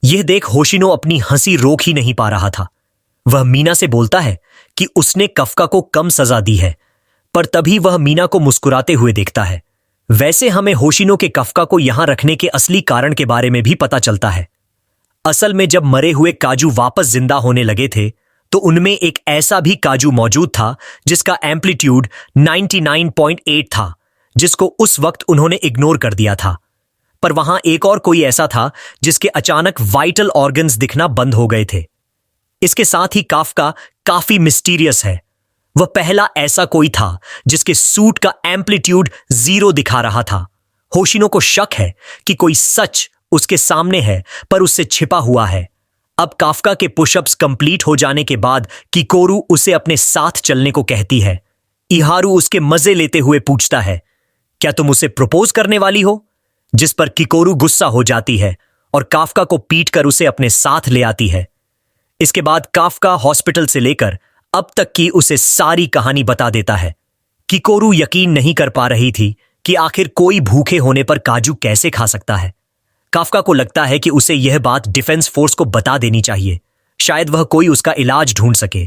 यह देख होशिनो अपनी हंसी रोक ही नहीं पा रहा था। वह मीना से बोलता है कि उसने काफका को कम सजा दी है, पर तभी वह मीना को मुस्कुराते हुए देखता है। वैसे हमें होशिनो के काफका को यहां रखने के असली कारण के बारे में भी पता चलता है। असल में जब मरे हुए काजू वापस जिंदा होने लगे थे तो उनमें एक ऐसा भी काजू मौजूद था जिसका एम्पलीट्यूड 99.8 था, जिसको उस वक्त उन्होंने इग्नोर कर दिया था। पर वहां एक और कोई ऐसा था जिसके अचानक वाइटल ऑर्गन्स दिखना बंद हो गए थे। इसके साथ ही काफका काफी मिस्टीरियस है। वह पहला ऐसा कोई था जिसके सूट का एम्पलीट्यूड 0 दिखा रहा था। होशिनो को शक है कि कोई सच उसके सामने है, पर उससे छिपा हुआ है। अब काफका के पुशअप्स कंप्लीट हो जाने के बाद किकोरू उसे अपने साथ चलने को कहती है। इहारू उसके मजे लेते हुए पूछता है, क्या तुम उसे प्रपोज करने वाली हो? जिस पर किकोरू गुस्सा हो जाती है और काफका को पीटकर उसे अपने साथ ले आती है। इसके बाद काफका हॉस्पिटल से लेकर अब तक की उसे सारी कहानी बता देता है। किकोरू यकीन नहीं कर पा रही थी कि आखिर कोई भूखे होने पर काजू कैसे खा सकता है। काफका को लगता है कि उसे यह बात डिफेंस फोर्स को बता देनी चाहिए, शायद वह कोई उसका इलाज ढूंढ सके।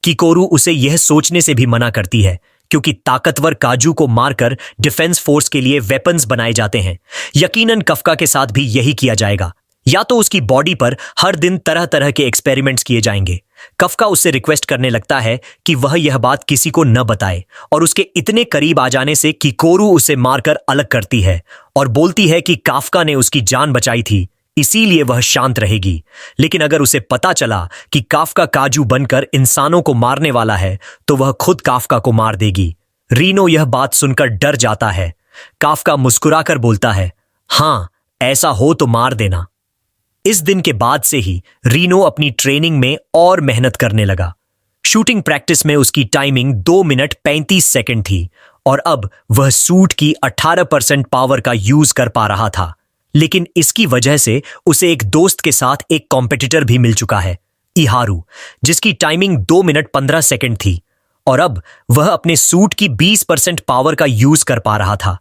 किकोरू उसे यह सोचने से भी मना करती है क्योंकि ताकतवर काजू को मारकर डिफेंस फोर्स के लिए वेपन्स बनाए जाते हैं। यकीनन काफका के साथ भी यही किया जाएगा, या तो उसकी बॉडी पर हर दिन तरह तरह के एक्सपेरिमेंट्स किए जाएंगे। काफका उससे रिक्वेस्ट करने लगता है कि वह यह बात किसी को न बताए, और उसके इतने करीब आ जाने से किकोरू उसे मारकर अलग करती है और बोलती है कि काफका ने उसकी जान बचाई थी, इसीलिए वह शांत रहेगी। लेकिन अगर उसे पता चला कि काफका काजू बनकर इंसानों को मारने वाला है तो वह खुद काफका को मार देगी। रीनो यह बात सुनकर डर जाता है। काफका मुस्कुराकर बोलता है, हाँ, ऐसा हो तो मार देना। इस दिन के बाद से ही रीनो अपनी ट्रेनिंग में और मेहनत करने लगा। शूटिंग प्रैक्टिस में उसकी टाइमिंग 2 मिनट 35 सेकंड थी और अब वह सूट की 18% पावर का यूज कर पा रहा था। लेकिन इसकी वजह से उसे एक दोस्त के साथ एक कॉम्पिटिटर भी मिल चुका है, इहारू, जिसकी टाइमिंग 2 मिनट 15 सेकंड थी और अब वह अपने सूट की 20% पावर का यूज कर पा रहा था।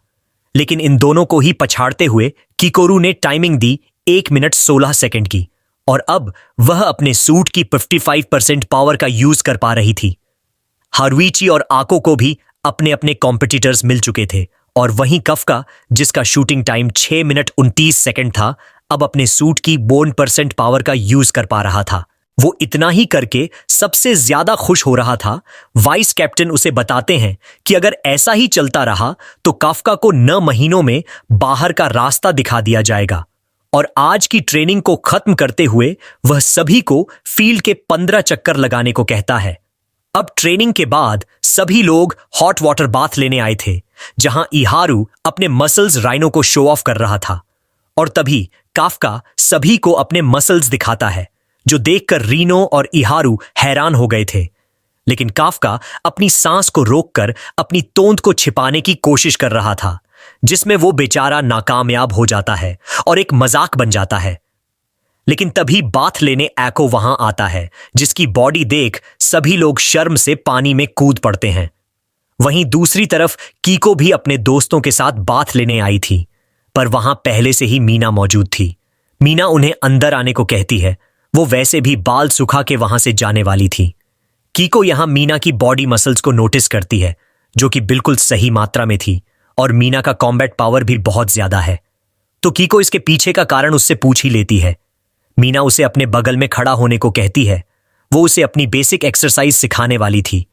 लेकिन इन दोनों को ही पछाड़ते हुए किकोरू ने टाइमिंग दी 1 मिनट 16 सेकंड की और अब वह अपने सूट की 55% पावर का यूज कर पा रही थी। हारुइची और आको को भी अपने अपने कॉम्पिटिटर्स मिल चुके थे और वहीं काफका, जिसका शूटिंग टाइम 6 मिनट 29 सेकंड था, अब अपने सूट की 52% पावर का यूज कर पा रहा था। वो इतना ही करके सबसे ज्यादा खुश हो रहा था। वाइस कैप्टन उसे बताते हैं कि अगर ऐसा ही चलता रहा तो काफका को 9 महीनों में बाहर का रास्ता दिखा दिया जाएगा। और आज की ट्रेनिंग को खत्म करते हुए वह सभी को फील्ड के 15 चक्कर लगाने को कहता है। अब ट्रेनिंग के बाद सभी लोग हॉट वाटर बाथ लेने आए थे, जहां इहारू अपने मसल्स राइनो को शो ऑफ कर रहा था। और तभी काफका सभी को अपने मसल्स दिखाता है, जो देखकर रीनो और इहारू हैरान हो गए थे। लेकिन काफका अपनी सांस को रोककर अपनी तोंद को छिपाने की कोशिश कर रहा था, जिसमें वो बेचारा नाकामयाब हो जाता है और एक मजाक बन जाता है। लेकिन तभी बाथ लेने एको वहां आता है, जिसकी बॉडी देख सभी लोग शर्म से पानी में कूद पड़ते हैं। वहीं दूसरी तरफ कीको भी अपने दोस्तों के साथ बाथ लेने आई थी, पर वहां पहले से ही मीना मौजूद थी। मीना उन्हें अंदर आने को कहती है। वो वैसे भी बाल सुखा के वहां से जाने वाली थी। कीको यहां मीना की बॉडी मसल्स को नोटिस करती है, जो कि बिल्कुल सही मात्रा में थी, और मीना का कॉम्बैट पावर भी बहुत ज्यादा है। तो कीको इसके पीछे का कारण उससे पूछ ही लेती है। मीना उसे अपने बगल में खड़ा होने को कहती है। वो उसे अपनी बेसिक एक्सरसाइज सिखाने वाली थी।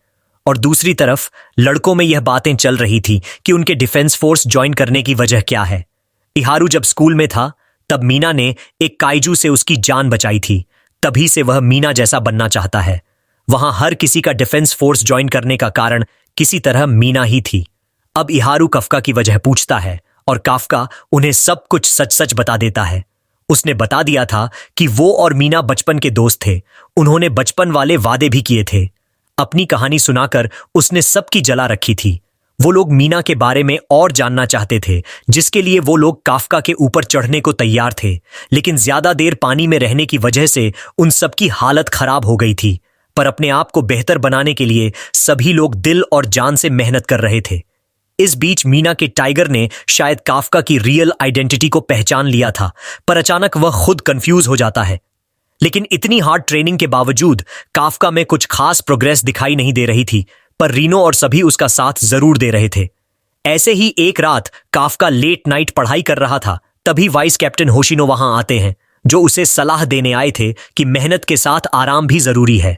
और दूसरी तरफ लड़कों में यह बातें चल रही थी कि उनके डिफेंस फोर्स ज्वाइन करने की वजह क्या है। इहारू जब स्कूल में था तब मीना ने एक काइजू से उसकी जान बचाई थी, तभी से वह मीना जैसा बनना चाहता है। वहां हर किसी का डिफेंस फोर्स ज्वाइन करने का कारण किसी तरह मीना ही थी। अब इहारू काफका की वजह पूछता है और काफका उन्हें सब कुछ सच सच बता देता है। उसने बता दिया था कि वो और मीना बचपन के दोस्त थे। उन्होंने बचपन वाले वादे भी किए थे। अपनी कहानी सुनाकर उसने सबकी जला रखी थी। वो लोग मीना के बारे में और जानना चाहते थे, जिसके लिए वो लोग काफका के ऊपर चढ़ने को तैयार थे। लेकिन ज्यादा देर पानी में रहने की वजह से उन सबकी हालत खराब हो गई थी। पर अपने आप को बेहतर बनाने के लिए सभी लोग दिल और जान से मेहनत कर रहे थे। इस बीच मीना के टाइगर ने शायद काफका की रियल आइडेंटिटी को पहचान लिया था, पर अचानक वह खुद कंफ्यूज हो जाता है। लेकिन इतनी हार्ड ट्रेनिंग के बावजूद काफका में कुछ खास प्रोग्रेस दिखाई नहीं दे रही थी, पर रीनो और सभी उसका साथ जरूर दे रहे थे। ऐसे ही एक रात काफका लेट नाइट पढ़ाई कर रहा था, तभी वाइस कैप्टन होशिनो वहां आते हैं, जो उसे सलाह देने आए थे कि मेहनत के साथ आराम भी जरूरी है।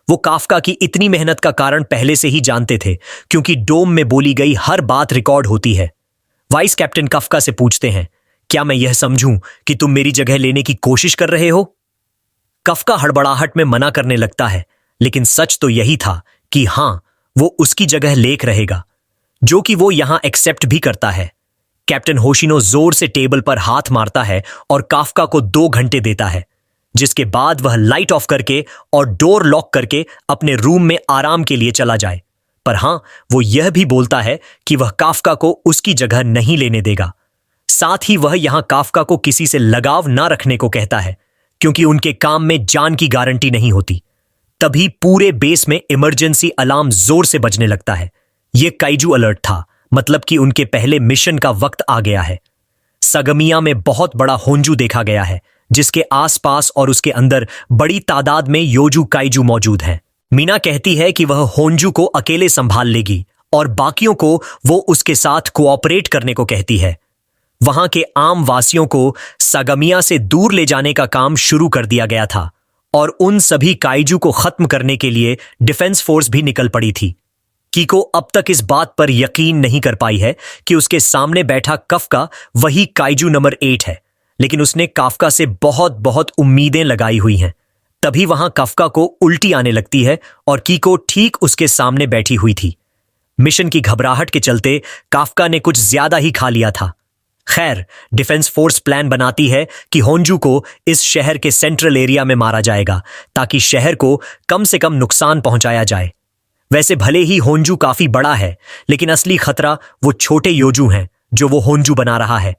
वो काफका की इतनी मेहनत का कारण पहले से ही जानते थे, क्योंकि डोम में बोली गई हर बात रिकॉर्ड होती है। वाइस कैप्टन काफका से पूछते हैं, क्या मैं यह समझूं कि तुम मेरी जगह लेने की कोशिश कर रहे हो? काफका हड़बड़ाहट में मना करने लगता है, लेकिन सच तो यही था कि हां, वो उसकी जगह लेक रहेगा, जो कि वो यहां एक्सेप्ट भी करता है। कैप्टन होशिनो जोर से टेबल पर हाथ मारता है और काफका को 2 घंटे देता है, जिसके बाद वह लाइट ऑफ करके और डोर लॉक करके अपने रूम में आराम के लिए चला जाए। पर हां, वो यह भी बोलता है कि वह काफका को उसकी जगह नहीं लेने देगा। साथ ही वह यहां काफका को किसी से लगाव ना रखने को कहता है, क्योंकि उनके काम में जान की गारंटी नहीं होती। तभी पूरे बेस में इमरजेंसी अलार्म जोर से बजने लगता है। यह काइजू अलर्ट था, मतलब कि उनके पहले मिशन का वक्त आ गया है। सगमिया में बहुत बड़ा होंजू देखा गया है, जिसके आसपास और उसके अंदर बड़ी तादाद में योजू काइजू मौजूद हैं। मीना कहती है कि वह होंजू को अकेले संभाल लेगी और बाकियों को वो उसके साथ कोऑपरेट करने को कहती है। वहां के आम वासियों को सगमिया से दूर ले जाने का काम शुरू कर दिया गया था और उन सभी काइजू को खत्म करने के लिए डिफेंस फोर्स भी निकल पड़ी थी। कीको अब तक इस बात पर यकीन नहीं कर पाई है कि उसके सामने बैठा काफका वही काइजू नंबर 8 है, लेकिन उसने काफका से बहुत बहुत उम्मीदें लगाई हुई हैं। तभी वहां काफका को उल्टी आने लगती है और कीको ठीक उसके सामने बैठी हुई थी। मिशन की घबराहट के चलते काफका ने कुछ ज्यादा ही खा लिया था। खैर, डिफेंस फोर्स प्लान बनाती है कि होंजू को इस शहर के सेंट्रल एरिया में मारा जाएगा, ताकि शहर को कम से कम नुकसान पहुंचाया जाए। वैसे भले ही होंजू काफी बड़ा है, लेकिन असली खतरा वो छोटे योजू हैं जो वो होंजू बना रहा है।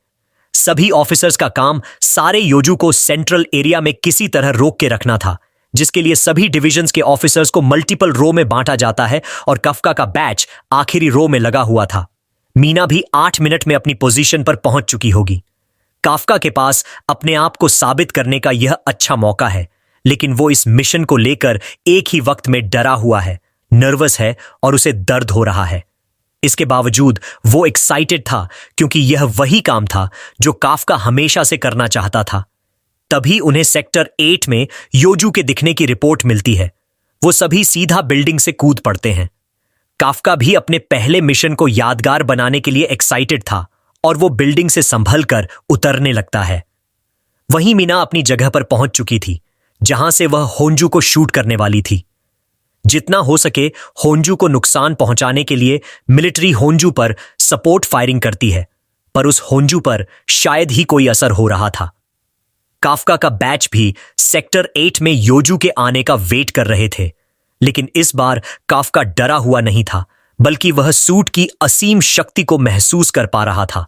सभी ऑफिसर्स का काम सारे योजू को सेंट्रल एरिया में किसी तरह रोक के रखना था, जिसके लिए सभी डिविजन्स के ऑफिसर्स को मल्टीपल रो में बांटा जाता है और काफका का बैच आखिरी रो में लगा हुआ था। मीना भी 8 मिनट में अपनी पोजीशन पर पहुंच चुकी होगी। काफका के पास अपने आप को साबित करने का यह अच्छा मौका है, लेकिन वो इस मिशन को लेकर एक ही वक्त में डरा हुआ है, नर्वस है और उसे दर्द हो रहा है। इसके बावजूद वो एक्साइटेड था, क्योंकि यह वही काम था जो काफका हमेशा से करना चाहता था। तभी उन्हें सेक्टर 8 में योजू के दिखने की रिपोर्ट मिलती है। वो सभी सीधा बिल्डिंग से कूद पड़ते हैं। काफका भी अपने पहले मिशन को यादगार बनाने के लिए एक्साइटेड था और वो बिल्डिंग से संभल कर उतरने लगता है। वहीं मीना अपनी जगह पर पहुंच चुकी थी, जहां से वह होंजू को शूट करने वाली थी। जितना हो सके होंजू को नुकसान पहुंचाने के लिए मिलिट्री होंजू पर सपोर्ट फायरिंग करती है, पर उस होंजू पर शायद ही कोई असर हो रहा था। काफका का बैच भी सेक्टर 8 में योजू के आने का वेट कर रहे थे, लेकिन इस बार काफका डरा हुआ नहीं था, बल्कि वह सूट की असीम शक्ति को महसूस कर पा रहा था।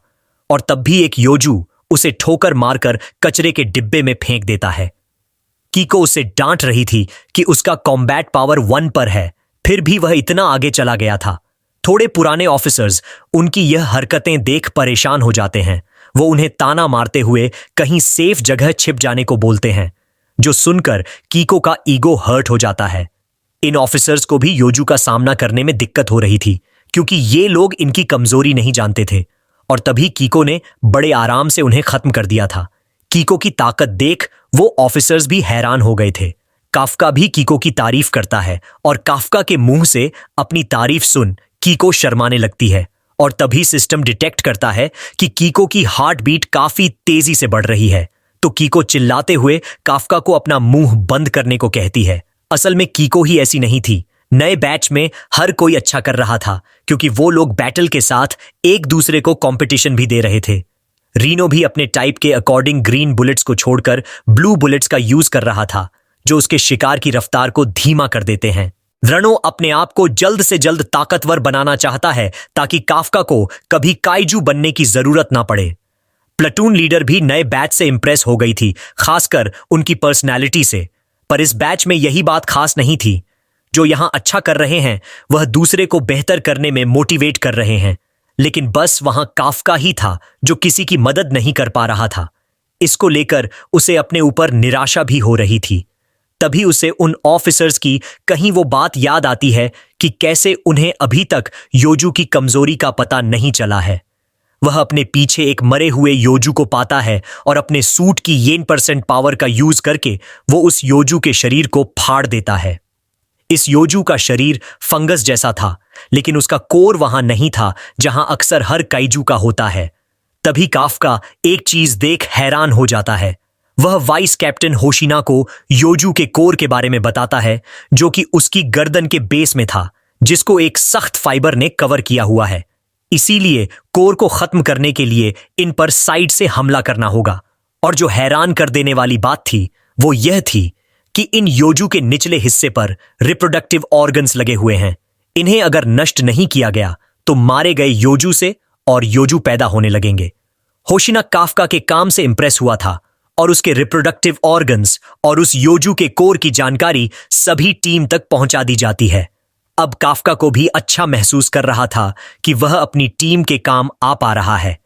और तब भी एक योजू उसे ठोकर मारकर कचरे के डिब्बे में फेंक देता है। कीको उसे डांट रही थी कि उसका कॉम्बैट पावर 1 पर है, फिर भी वह इतना आगे चला गया था। थोड़े पुराने ऑफिसर्स उनकी यह हरकतें देख परेशान हो जाते हैं। वो उन्हें ताना मारते हुए कहीं सेफ जगह छिप जाने को बोलते हैं, जो सुनकर कीको का ईगो हर्ट हो जाता है। इन ऑफिसर्स को भी योजू का सामना करने में दिक्कत हो रही थी, क्योंकि ये लोग इनकी कमजोरी नहीं जानते थे। और तभी कीको ने बड़े आराम से उन्हें खत्म कर दिया था। कीको की ताकत देख वो ऑफिसर्स भी हैरान हो गए थे। काफका भी कीको की तारीफ करता है और काफका के मुंह से अपनी तारीफ सुन कीको शर्माने लगती है। और तभी सिस्टम डिटेक्ट करता है कि कीको की हार्ट बीट काफी तेजी से बढ़ रही है, तो कीको चिल्लाते हुए काफका को अपना मुंह बंद करने को कहती है। असल में कीको ही ऐसी नहीं थी। नए बैच में हर कोई अच्छा कर रहा था, क्योंकि वो लोग बैटल के साथ एक दूसरे को कंपटीशन भी दे रहे थे। रीनो भी अपने टाइप के अकॉर्डिंग ग्रीन बुलेट्स को छोड़कर ब्लू बुलेट्स का यूज कर रहा था, जो उसके शिकार की रफ्तार को धीमा कर देते हैं। रणो अपने आप को जल्द से जल्द ताकतवर बनाना चाहता है, ताकि काफका को कभी काइजू बनने की जरूरत ना पड़े। प्लेटून लीडर भी नए बैच से इंप्रेस हो गई थी, खासकर उनकी पर्सनैलिटी से। पर इस बैच में यही बात खास नहीं थी। जो यहां अच्छा कर रहे हैं वह दूसरे को बेहतर करने में मोटिवेट कर रहे हैं, लेकिन बस वहां काफका ही था जो किसी की मदद नहीं कर पा रहा था। इसको लेकर उसे अपने ऊपर निराशा भी हो रही थी। तभी उसे उन ऑफिसर्स की कहीं वो बात याद आती है कि कैसे उन्हें अभी तक योजू की कमजोरी का पता नहीं चला है। वह अपने पीछे एक मरे हुए योजू को पाता है और अपने सूट की येन% पावर का यूज करके वो उस योजू के शरीर को फाड़ देता है। इस योजू का शरीर फंगस जैसा था, लेकिन उसका कोर वहां नहीं था जहां अक्सर हर काइजू का होता है। तभी काफका एक चीज देख हैरान हो जाता है। वह वाइस कैप्टन होशिना को योजू के कोर के बारे में बताता है, जो कि उसकी गर्दन के बेस में था, जिसको एक सख्त फाइबर ने कवर किया हुआ है। इसीलिए कोर को खत्म करने के लिए इन पर साइड से हमला करना होगा। और जो हैरान कर देने वाली बात थी वो यह थी कि इन योजू के निचले हिस्से पर रिप्रोडक्टिव ऑर्गन्स लगे हुए हैं। इन्हें अगर नष्ट नहीं किया गया तो मारे गए योजू से और योजू पैदा होने लगेंगे। होशिना काफका के काम से इंप्रेस हुआ था और उसके रिप्रोडक्टिव ऑर्गन्स और उस योजू के कोर की जानकारी सभी टीम तक पहुंचा दी जाती है। अब काफका को भी अच्छा महसूस कर रहा था कि वह अपनी टीम के काम आ पा रहा है।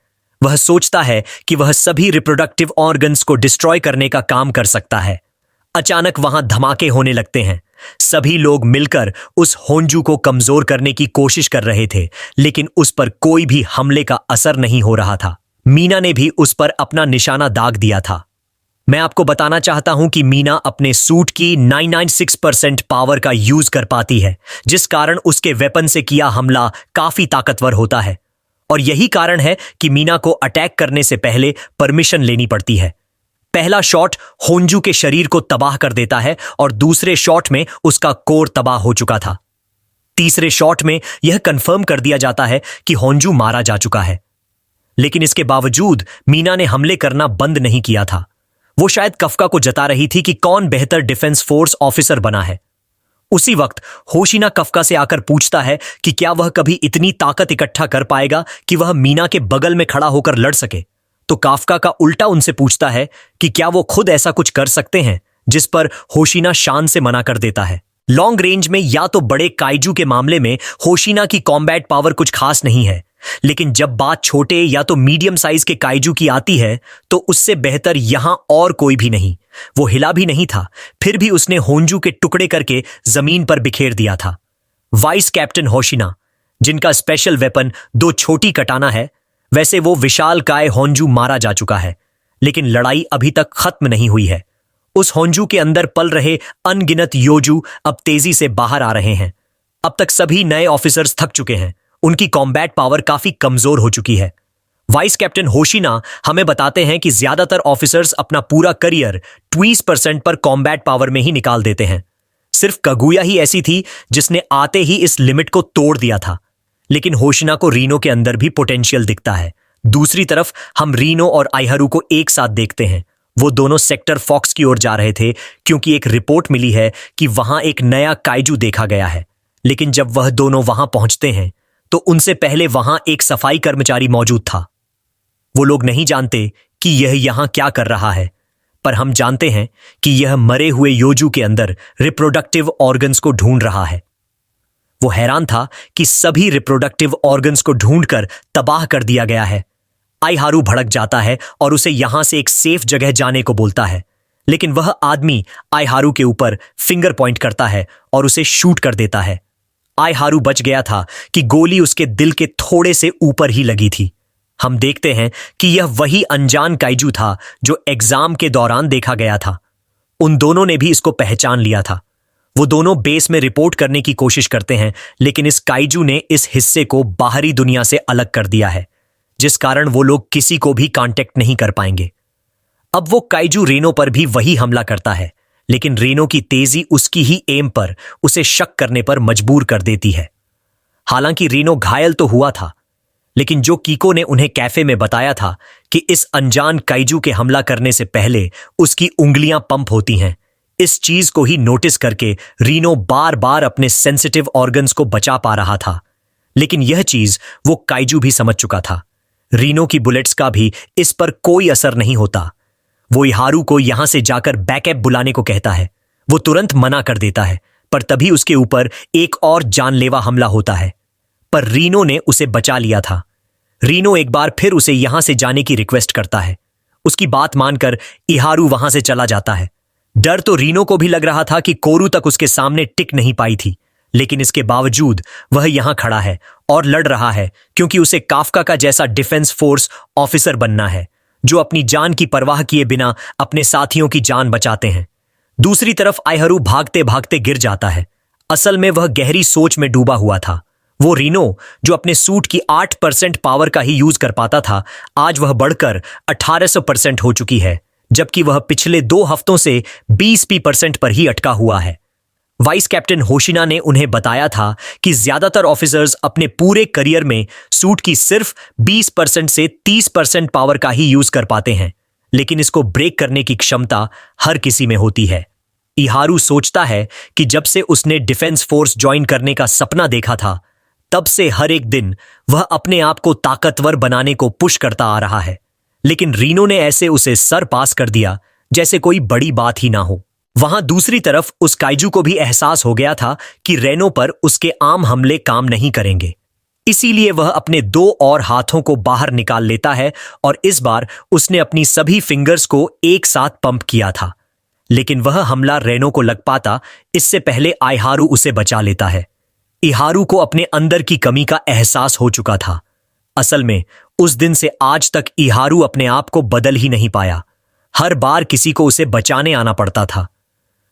वह सोचता है कि वह सभी रिप्रोडक्टिव ऑर्गन्स को डिस्ट्रॉय करने का काम कर सकता है। अचानक वहां धमाके होने लगते हैं। सभी लोग मिलकर उस होंजू को कमजोर करने की कोशिश कर रहे थे, लेकिन उस पर कोई भी हमले का असर नहीं हो रहा था। मीना ने भी उस पर अपना निशाना दाग दिया था। मैं आपको बताना चाहता हूं कि मीना अपने सूट की 996% पावर का यूज कर पाती है, जिस कारण उसके वेपन से किया हमला काफी ताकतवर होता है। और यही कारण है कि मीना को अटैक करने से पहले परमिशन लेनी पड़ती है। पहला शॉट होंजू के शरीर को तबाह कर देता है और दूसरे शॉट में उसका कोर तबाह हो चुका था। तीसरे शॉट में यह कंफर्म कर दिया जाता है कि होंजू मारा जा चुका है। लेकिन इसके बावजूद मीना ने हमले करना बंद नहीं किया था। वो शायद कफका को जता रही थी कि कौन बेहतर डिफेंस फोर्स ऑफिसर बना है। उसी वक्त होशिना कफका से आकर पूछता है कि क्या वह कभी इतनी ताकत इकट्ठा कर पाएगा कि वह मीना के बगल में खड़ा होकर लड़ सके। तो काफका का उल्टा उनसे पूछता है कि क्या वो खुद ऐसा कुछ कर सकते हैं, जिस पर होशिना शान से मना कर देता है। लॉन्ग रेंज में या तो बड़े काइजू के मामले में होशिना की कॉम्बैट पावर कुछ खास नहीं है, लेकिन जब बात छोटे या तो मीडियम साइज के काइजू की आती है तो उससे बेहतर यहां और कोई भी नहीं। वो हिला भी नहीं था, फिर भी उसने होंजू के टुकड़े करके जमीन पर बिखेर दिया था। वाइस कैप्टन होशिना, जिनका स्पेशल वेपन 2 छोटी कटाना है, वैसे वो विशाल काय होंजू मारा जा चुका है, लेकिन लड़ाई अभी तक खत्म नहीं हुई है। उस होंजू के अंदर पल रहे अनगिनत योजू अब तेजी से बाहर आ रहे हैं। अब तक सभी नए ऑफिसर्स थक चुके हैं। उनकी कॉम्बैट पावर काफी कमजोर हो चुकी है। वाइस कैप्टन होशिना हमें बताते हैं कि ज्यादातर ऑफिसर्स अपना पूरा करियर 20% पर कॉम्बैट पावर में ही निकाल देते हैं। सिर्फ कगुया ही ऐसी थी जिसने आते ही इस लिमिट को तोड़ दिया था। लेकिन होशिना को रीनो के अंदर भी पोटेंशियल दिखता है। दूसरी तरफ हम रीनो और आइहरू को एक साथ देखते हैं। वो दोनों सेक्टर फॉक्स की ओर जा रहे थे, क्योंकि एक रिपोर्ट मिली है कि वहां एक नया काइजू देखा गया है। लेकिन जब वह दोनों वहां पहुंचते हैं तो उनसे पहले वहां एक सफाई कर्मचारी मौजूद था। वो लोग नहीं जानते कि यह यहां क्या कर रहा है, पर हम जानते हैं कि यह मरे हुए योजू के अंदर रिप्रोडक्टिव ऑर्गन्स को ढूंढ रहा है। वो हैरान था कि सभी रिप्रोडक्टिव ऑर्गन्स को ढूंढकर तबाह कर दिया गया है। आइहारू भड़क जाता है और उसे यहां से एक सेफ जगह जाने को बोलता है, लेकिन वह आदमी आइहारू के ऊपर फिंगर पॉइंट करता है और उसे शूट कर देता है। आइहारू बच गया था कि गोली उसके दिल के थोड़े से ऊपर ही लगी थी। हम देखते हैं कि यह वही अनजान काइजू था जो एग्जाम के दौरान देखा गया था। उन दोनों ने भी इसको पहचान लिया था। वो दोनों बेस में रिपोर्ट करने की कोशिश करते हैं, लेकिन इस काइजू ने इस हिस्से को बाहरी दुनिया से अलग कर दिया है, जिस कारण वो लोग किसी को भी कांटेक्ट नहीं कर पाएंगे। अब वो काइजू रेनो पर भी वही हमला करता है, लेकिन रेनो की तेजी उसकी ही एम पर उसे शक करने पर मजबूर कर देती है। हालांकि रेनो घायल तो हुआ था, लेकिन जो कीको ने उन्हें कैफे में बताया था कि इस अनजान काइजू के हमला करने से पहले उसकी उंगलियां पंप होती हैं, इस चीज को ही नोटिस करके रीनो बार बार अपने सेंसिटिव ऑर्गन्स को बचा पा रहा था। लेकिन यह चीज वो काइजू भी समझ चुका था। रीनो की बुलेट्स का भी इस पर कोई असर नहीं होता। वो इहारू को यहां से जाकर बैकअप बुलाने को कहता है। वो तुरंत मना कर देता है, पर तभी उसके ऊपर एक और जानलेवा हमला होता है। पर रीनो ने उसे बचा लिया था। रीनो एक बार फिर उसे यहां से जाने की रिक्वेस्ट करता है। उसकी बात मानकर इहारू वहां से चला जाता है। डर तो रीनो को भी लग रहा था कि कोरू तक उसके सामने टिक नहीं पाई थी, लेकिन इसके बावजूद वह यहां खड़ा है और लड़ रहा है, क्योंकि उसे काफका का जैसा डिफेंस फोर्स ऑफिसर बनना है, जो अपनी जान की परवाह किए बिना अपने साथियों की जान बचाते हैं। दूसरी तरफ आइहरू भागते भागते गिर जाता है। असल में वह गहरी सोच में डूबा हुआ था। वो रीनो, जो अपने सूट की 8% पावर का ही यूज कर पाता था, आज वह बढ़कर 1800% हो चुकी है, जबकि वह पिछले 2 हफ्तों से 20% पर ही अटका हुआ है। वाइस कैप्टन होशिना ने उन्हें बताया था कि ज्यादातर ऑफिसर्स अपने पूरे करियर में सूट की सिर्फ 20% से 30% पावर का ही यूज कर पाते हैं, लेकिन इसको ब्रेक करने की क्षमता हर किसी में होती है। इहारू सोचता है कि जब से उसने डिफेंस फोर्स ज्वाइन करने का सपना देखा था, तब से हर एक दिन वह अपने आप को ताकतवर बनाने को पुश करता आ रहा है, लेकिन रीनो ने ऐसे उसे सर पास कर दिया जैसे कोई बड़ी बात ही ना हो। वहां दूसरी तरफ उस काइजू को भी एहसास हो गया था कि रेनो पर उसके आम हमले काम नहीं करेंगे। इसीलिए वह अपने 2 और हाथों को बाहर निकाल लेता है और इस बार उसने अपनी सभी फिंगर्स को एक साथ पंप किया था, लेकिन वह हमला रेनो को लग पाता इससे पहले आइहारू उसे बचा लेता है। इहारू को अपने अंदर की कमी का एहसास हो चुका था। असल में उस दिन से आज तक इहारू अपने आप को बदल ही नहीं पाया। हर बार किसी को उसे बचाने आना पड़ता था।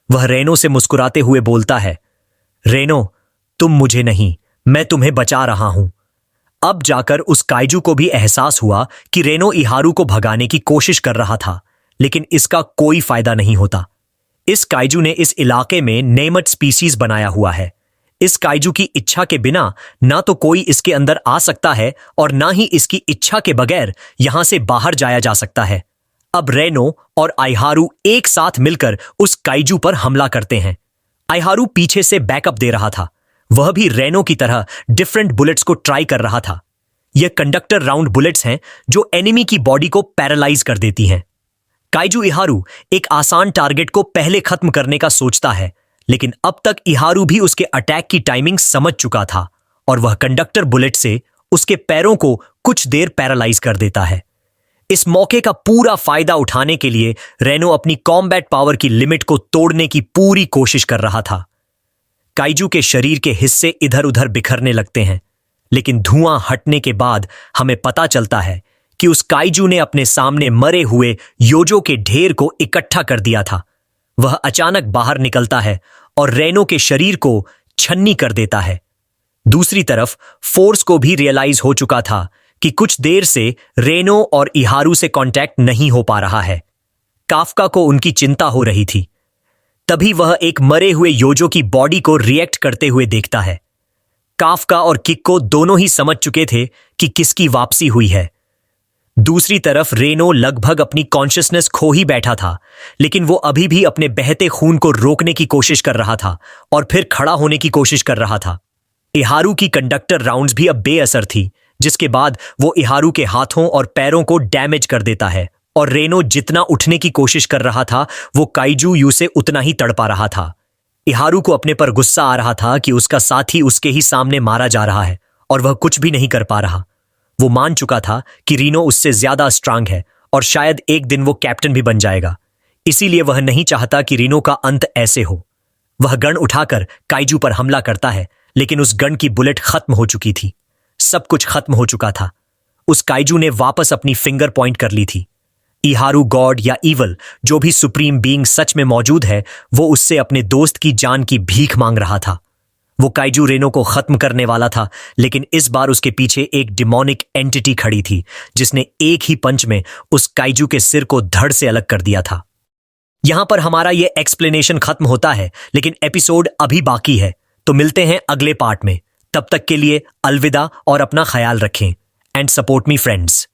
वह रेनो से मुस्कुराते हुए बोलता है, रेनो, तुम मुझे नहीं, मैं तुम्हें बचा रहा हूं। अब जाकर उस काइजू को भी एहसास हुआ कि रेनो इहारू को भगाने की कोशिश कर रहा था, लेकिन इसका कोई फायदा नहीं होता। इस काइजू ने इस इलाके में नेमट स्पीसीज बनाया हुआ है। इस काइजू की इच्छा के बिना ना तो कोई इसके अंदर आ सकता है और ना ही इसकी इच्छा के बगैर यहां से बाहर जाया जा सकता है। अब रेनो और आइहारू एक साथ मिलकर उस काइजू पर हमला करते हैं। आइहारू पीछे से बैकअप दे रहा था। वह भी रेनो की तरह डिफरेंट बुलेट्स को ट्राई कर रहा था। यह कंडक्टर राउंड बुलेट्स हैं जो एनिमी की बॉडी को पैरालाइज कर देती हैं। काइजू इहारू एक आसान टारगेट को पहले खत्म करने का सोचता है, लेकिन अब तक इहारू भी उसके अटैक की टाइमिंग समझ चुका था और वह कंडक्टर बुलेट से उसके पैरों को कुछ देर पैरालाइज कर देता है। इस मौके का पूरा फायदा उठाने के लिए रेनो अपनी कॉम्बैट पावर की लिमिट को तोड़ने की पूरी कोशिश कर रहा था। काइजू के शरीर के हिस्से इधर उधर बिखरने लगते हैं, लेकिन धुआं हटने के बाद हमें पता चलता है कि उस काइजू ने अपने सामने मरे हुए योजो के ढेर को इकट्ठा कर दिया था। वह अचानक बाहर निकलता है और रेनो के शरीर को छन्नी कर देता है। दूसरी तरफ फोर्स को भी रियलाइज हो चुका था कि कुछ देर से रेनो और इहारू से कांटेक्ट नहीं हो पा रहा है। काफका को उनकी चिंता हो रही थी। तभी वह एक मरे हुए योजो की बॉडी को रिएक्ट करते हुए देखता है। काफका और किक्को दोनों ही समझ चुके थे कि किसकी वापसी हुई है। दूसरी तरफ रेनो लगभग अपनी कॉन्शियसनेस खो ही बैठा था, लेकिन वो अभी भी अपने बहते खून को रोकने की कोशिश कर रहा था और फिर खड़ा होने की कोशिश कर रहा था। इहारू की कंडक्टर राउंड्स भी अब बेअसर थी, जिसके बाद वो इहारू के हाथों और पैरों को डैमेज कर देता है और रेनो जितना उठने की कोशिश कर रहा था वो काइजू यू से उतना ही तड़पा रहा था। इहारू को अपने पर गुस्सा आ रहा था कि उसका साथी उसके ही सामने मारा जा रहा है और वह कुछ भी नहीं कर पा रहा। वो मान चुका था कि रीनो उससे ज्यादा स्ट्रांग है और शायद एक दिन वो कैप्टन भी बन जाएगा। इसीलिए वह नहीं चाहता कि रीनो का अंत ऐसे हो। वह गन उठाकर काइजू पर हमला करता है, लेकिन उस गन की बुलेट खत्म हो चुकी थी। सब कुछ खत्म हो चुका था। उस काइजू ने वापस अपनी फिंगर पॉइंट कर ली थी। इहारू गॉड या ईवल, जो भी सुप्रीम बीइंग सच में मौजूद है, वो उससे अपने दोस्त की जान की भीख मांग रहा था। वो काइजू रेनो को खत्म करने वाला था, लेकिन इस बार उसके पीछे एक डिमोनिक एंटिटी खड़ी थी जिसने एक ही पंच में उस काइजू के सिर को धड़ से अलग कर दिया था। यहां पर हमारा ये एक्सप्लेनेशन खत्म होता है, लेकिन एपिसोड अभी बाकी है, तो मिलते हैं अगले पार्ट में। तब तक के लिए अलविदा और अपना ख्याल रखें एंड सपोर्ट मी फ्रेंड्स।